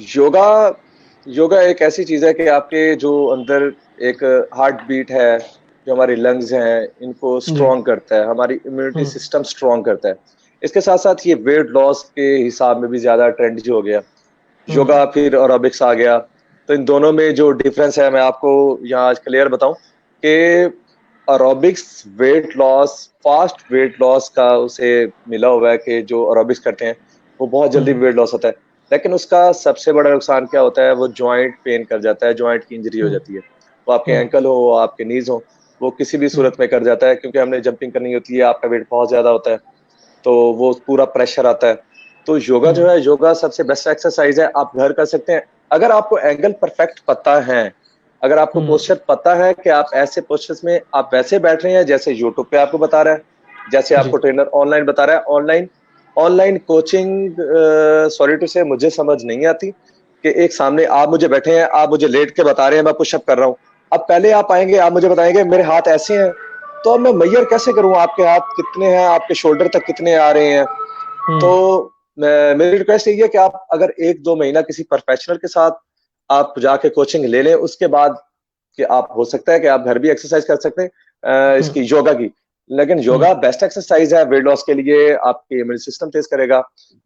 S2: योगा योगा एक ऐसी चीज है कि आपके जो अंदर एक हार्ट बीट है, जो हमारी लंग्स हैं, इनको
S1: जी।
S2: स्ट्रॉन्ग करता है, हमारी इम्यूनिटी सिस्टम स्ट्रॉन्ग करता है। इसके साथ साथ ये वेट लॉस के हिसाब में भी ज्यादा ट्रेंड हो गया योगा, फिर एरोबिक्स आ गया। तो इन दोनों में जो डिफरेंस है मैं आपको यहाँ आज क्लियर बताऊं कि aerobics weight loss, fast weight loss का उसे मिला हुआ है कि जो एरोबिक्स करते हैं वो बहुत जल्दी वेट लॉस होता है, लेकिन उसका सबसे बड़ा नुकसान क्या होता है, वो जॉइंट पेन कर जाता है, जॉइंट की इंजरी हो जाती है। वो आपके एंकल हो, आपके नीज हो, वो किसी भी सूरत में कर जाता है, क्योंकि हमने जंपिंग करनी होती है, आपका वेट बहुत ज्यादा होता है, तो वो पूरा प्रेशर आता है। तो योगा जो है, योगा सबसे बेस्ट एक्सरसाइज है, आप घर कर सकते हैं। अगर आपको एंगल परफेक्ट पता है, अगर आपको पोस्चर पता है कि आप ऐसे पोस्चर्स में आप वैसे बैठ रहे हैं जैसे यूट्यूब पे आपको बता रहा है, जैसे आपको ट्रेनर ऑनलाइन बता रहा है, ऑनलाइन कोचिंग सॉरी टू से मुझे समझ नहीं आती कि एक सामने आप मुझे बैठे हैं, आप मुझे लेट के बता रहे हैं मैं पुशअप कर रहा हूँ। अब पहले आप आएंगे, आप मुझे बताएंगे मेरे हाथ ऐसे हैं, तो अब मैं मेजर कैसे करूं आपके हाथ कितने हैं, आपके शोल्डर तक कितने आ रहे हैं। तो मेरी रिक्वेस्ट यही है कि आप अगर 1-2 महीना किसी प्रोफेशनल के साथ आप जाके कोचिंग ले लें, उसके बाद कि आप हो सकता है कि आप घर भी एक्सरसाइज कर सकते हैं इसकी योगा की। लेकिन योगा बेस्ट एक्सरसाइज है वेट लॉस के लिए, आपके इम्यून सिस्टम तेज करेगा,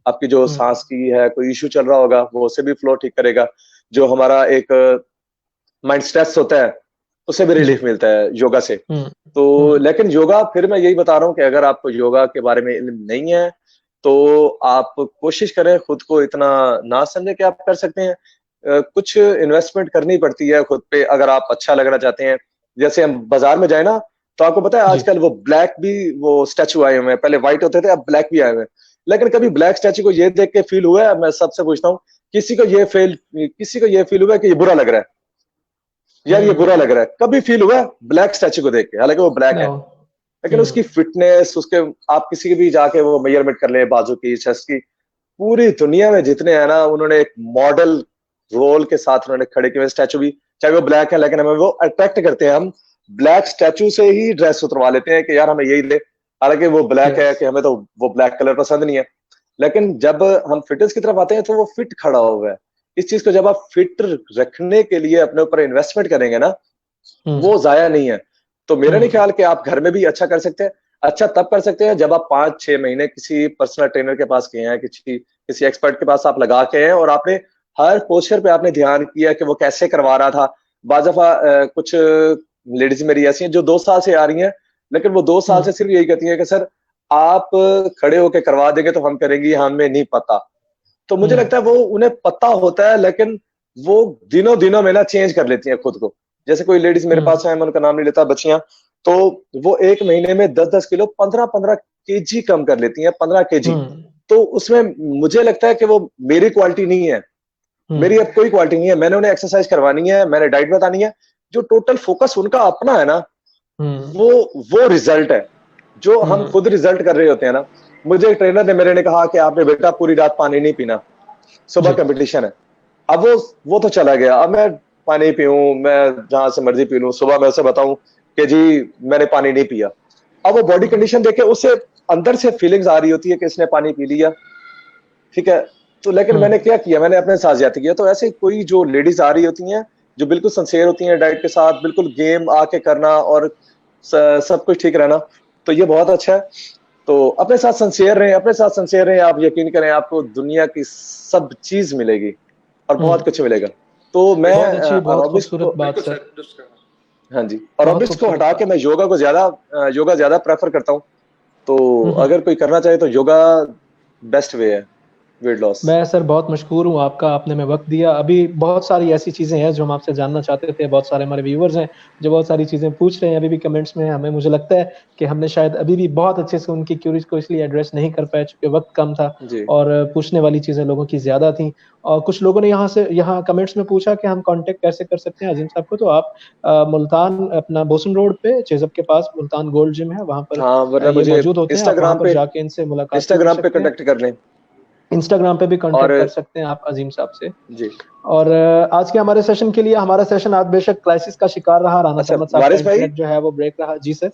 S2: आपकी जो सांस की है कोई इश्यू चल रहा होगा वो उसे भी फ्लो ठीक करेगा, जो हमारा एक माइंड स्ट्रेस होता है उससे भी रिलीफ मिलता है योगा से। तो लेकिन योगा, फिर मैं यही बता रहा हूँ कि अगर आपको योगा के बारे में इल्म नहीं है तो आप कोशिश करें खुद को इतना ना समझे कि आप कर सकते हैं। कुछ इन्वेस्टमेंट करनी पड़ती है खुद पे अगर आप अच्छा लगना चाहते हैं। जैसे हम बाजार में जाए ना, तो आपको पता है आजकल वो ब्लैक भी वो स्टैचू आए हुए हैं, पहले व्हाइट होते थे अब ब्लैक भी आए हुए हैं। लेकिन कभी ब्लैक स्टैचू को ये देख के फील हुआ है, मैं सबसे पूछता हूँ, किसी को ये फील हुआ है कि ये बुरा लग रहा है, यार ये बुरा लग रहा है, कभी फील हुआ है ब्लैक स्टैचू को देख के, हालांकि वो ब्लैक है, लेकिन उसकी फिटनेस, उसके आप किसी की भी जाके वो मेजरमेंट कर ले बाजू की, चेस्ट की, पूरी दुनिया में जितने हैं ना उन्होंने एक मॉडल रोल के साथ उन्होंने खड़े किए स्टैचू भी, चाहे वो ब्लैक है, लेकिन हमें वो अट्रैक्ट करते हैं, हम ब्लैक स्टैचू से ही ड्रेस उतरवा लेते हैं कि यार हमें यही दे, हालांकि वो ब्लैक है कि हमें तो वो ब्लैक कलर पसंद नहीं है। लेकिन जब हम फिटनेस की तरफ आते हैं तो वो फिट खड़ा हुआ है। इस चीज को जब आप फिट रखने के लिए अपने ऊपर इन्वेस्टमेंट करेंगे ना, वो जाया नहीं है। तो मेरा नहीं ख्याल कि आप घर में भी अच्छा कर सकते हैं। अच्छा तब कर सकते हैं जब आप 5-6 महीने किसी पर्सनल ट्रेनर के पास गए हैं, किसी एक्सपर्ट के पास आप लगा के हैं और आपने हर पोस्चर पे आपने ध्यान किया कि वो कैसे करवा रहा था। बाज़ दफ़ा कुछ लेडीज मेरी ऐसी हैं जो 2 साल से आ रही हैं, लेकिन वो 2 साल से सिर्फ यही कहती हैं कि सर आप खड़े होके करवा देंगे तो हम करेंगी, हमें नहीं पता। तो मुझे लगता है वो उन्हें पता होता है, लेकिन वो दिनों-दिनों में ना चेंज कर लेती हैं खुद को। जैसे कोई लेडीज मेरे पास है, मैं उनका नाम नहीं लेता, बच्चियां, तो वो 1 महीने में 10-10 किलो 15-15 केजी कम कर लेती हैं, 15 केजी। तो उसमें मुझे लगता है कि वो मेरी क्वालिटी नहीं है, मेरी अब कोई क्वालिटी नहीं है। मैंने उन्हें एक्सरसाइज करवानी है, मैंने डाइट बतानी है, जो टोटल फोकस उनका अपना है ना, वो रिजल्ट है। जो हम खुद रिजल्ट कर रहे होते हैं ना। मुझे एक ट्रेनर ने मेरे ने कहा कि आपने बेटा पूरी रात पानी नहीं पीना, सुबह कंपटीशन है। अब वो तो चला गया, अब मैं पानी पीऊं, मैं जहां से मर्जी पी लूं, सुबह मैं उसे बताऊं कि जी मैंने पानी नहीं पिया। अब वो बॉडी कंडीशन देखे उससे अंदर से फीलिंग्स आ रही होती है कि इसने पानी पी लिया, ठीक है। तो लेकिन मैंने क्या किया, मैंने अपने साथ ज्यादती किया। तो ऐसे कोई जो लेडीज आ रही होती हैं जो बिल्कुल सिंसियर होती हैं डाइट के साथ, बिल्कुल गेम आके करना और सब कुछ ठीक रहना, तो ये बहुत अच्छा है। तो अपने साथ सिंसियर रहें, अपने साथ सिंसियर रहें, आप यकीन करें आपको दुनिया की सब चीज मिलेगी और बहुत कुछ मिलेगा। तो मैं
S1: बहुत अच्छी, बहुत
S2: एरोबिक्स
S1: खूबसूरत बात
S3: बिल्कुल
S1: सर।
S2: हाँ जी,
S1: बहुत
S2: एरोबिक्स को
S1: खूबसूरत
S2: हटा के
S1: बात।
S2: मैं योगा ज्यादा प्रेफर करता हूँ। तो अगर कोई करना चाहे तो योगा बेस्ट वे है वेट लॉस।
S1: मैं सर बहुत मशहूर हूँ आपका, आपने हमें वक्त दिया। अभी बहुत सारी ऐसी चीज़ें हैं जो हम आपसे जानना चाहते थे, बहुत सारे हमारे व्यूअर्स हैं जो बहुत सारी चीज़ें पूछ रहे हैं अभी भी कमेंट्स में। हमें मुझे लगता है कि हमने शायद अभी भी बहुत अच्छे से उनकी क्यूरीज को इसलिए एड्रेस नहीं कर पाए चूँकि वक्त कम था
S2: जी
S1: और पूछने वाली चीज़ें लोगों की ज़्यादा थी। और कुछ लोगों ने यहाँ कमेंट्स में पूछा कि हम कॉन्टैक्ट कैसे कर सकते हैं अज़ीम साहब को, तो आप मुल्तान अपना बोसन रोड पे चेज़अप के पास मुल्तान गोल्ड जिम है, वहाँ पर
S2: हाँ, वरना
S1: ये
S2: मुझे
S1: मौजूद होते हैं। आप वहाँ पर जाके इनसे मुलाकात भी कर
S2: इंस्टाग्राम पे
S1: सकते हैं।
S2: कनेक्ट कर लें।
S1: इंस्टाग्राम पे भी
S2: और
S1: कांटेक्ट कर सकते हैं आप अजीम साहब से।
S2: जी
S1: और आज के हमारे सेशन के लिए, हमारा सेशन आज बेशक क्राइसिस का शिकार रहा, राना
S2: अच्छा
S1: सरमद साहब का
S2: वारिस भाई,
S1: इंटरनेट जो है वो ब्रेक रहा। जी सर।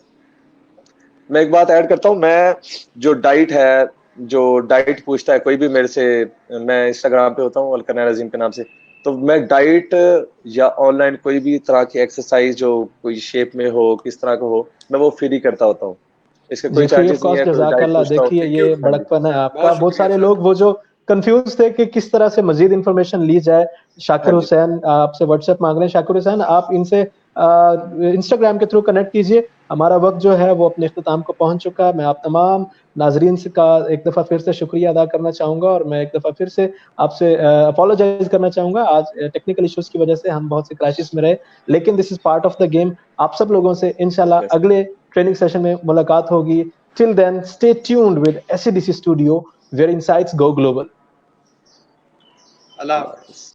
S2: मैं एक बात ऐड करता हूँ। मैं जो डाइट है, जो डाइट पूछता है कोई भी मेरे से, मैं इंस्टाग्राम पे होता हूँ अलकनैन अजीम के नाम से। तो मैं डाइट या ऑनलाइन कोई भी तरह की एक्सरसाइज जो कोई शेप में हो, किस तरह का हो, मैं वो फ्री करता होता हूँ। इसके कोई
S1: जी फ्री ऑफ
S2: चार्जेस नहीं है,
S1: कॉस्ट,
S2: कोई डाइट
S1: जज़ाकल्लाह।
S2: पूछता हो।
S1: देखिए
S3: थैंक यू,
S1: ये
S2: हाँ जी,
S1: बड़कपन है आपका।
S3: बहुत
S1: बहुत
S3: शुक्रिया
S1: सारे
S3: सर।
S1: लोग वो जो कंफ्यूज थे कि किस तरह से मजीद इन्फॉर्मेशन ली जाए।
S2: हाँ
S1: शाकिर
S2: जी,
S1: हुसैन आपसे व्हाट्सएप मांग रहे हैं। शाकिर हुसैन आप इनसे इंस्टाग्राम के थ्रू कनेक्ट कीजिए। हमारा वक्त जो है वो अपने इख्तिताम को पहुंच चुका है। मैं आप तमाम नाजरीन से का एक दफ़ा फिर से शुक्रिया अदा करना चाहूँगा और मैं एक दफ़ा फिर से आपसे अपोलोजाइज़ करना चाहूँगा। आज टेक्निकल इश्यूज़ की वजह से हम बहुत से क्राइसिस में रहे, लेकिन this is part of the game. आप सब लोगों से इंशाल्लाह
S2: यस,
S1: अगले ट्रेनिंग सेशन में मुलाकात होगी। Till then, stay tuned with SADC Studio, where insights go global.
S3: अल्लाह
S2: अल्लाह
S3: हाफ़िज़।
S2: हाफ़िज़।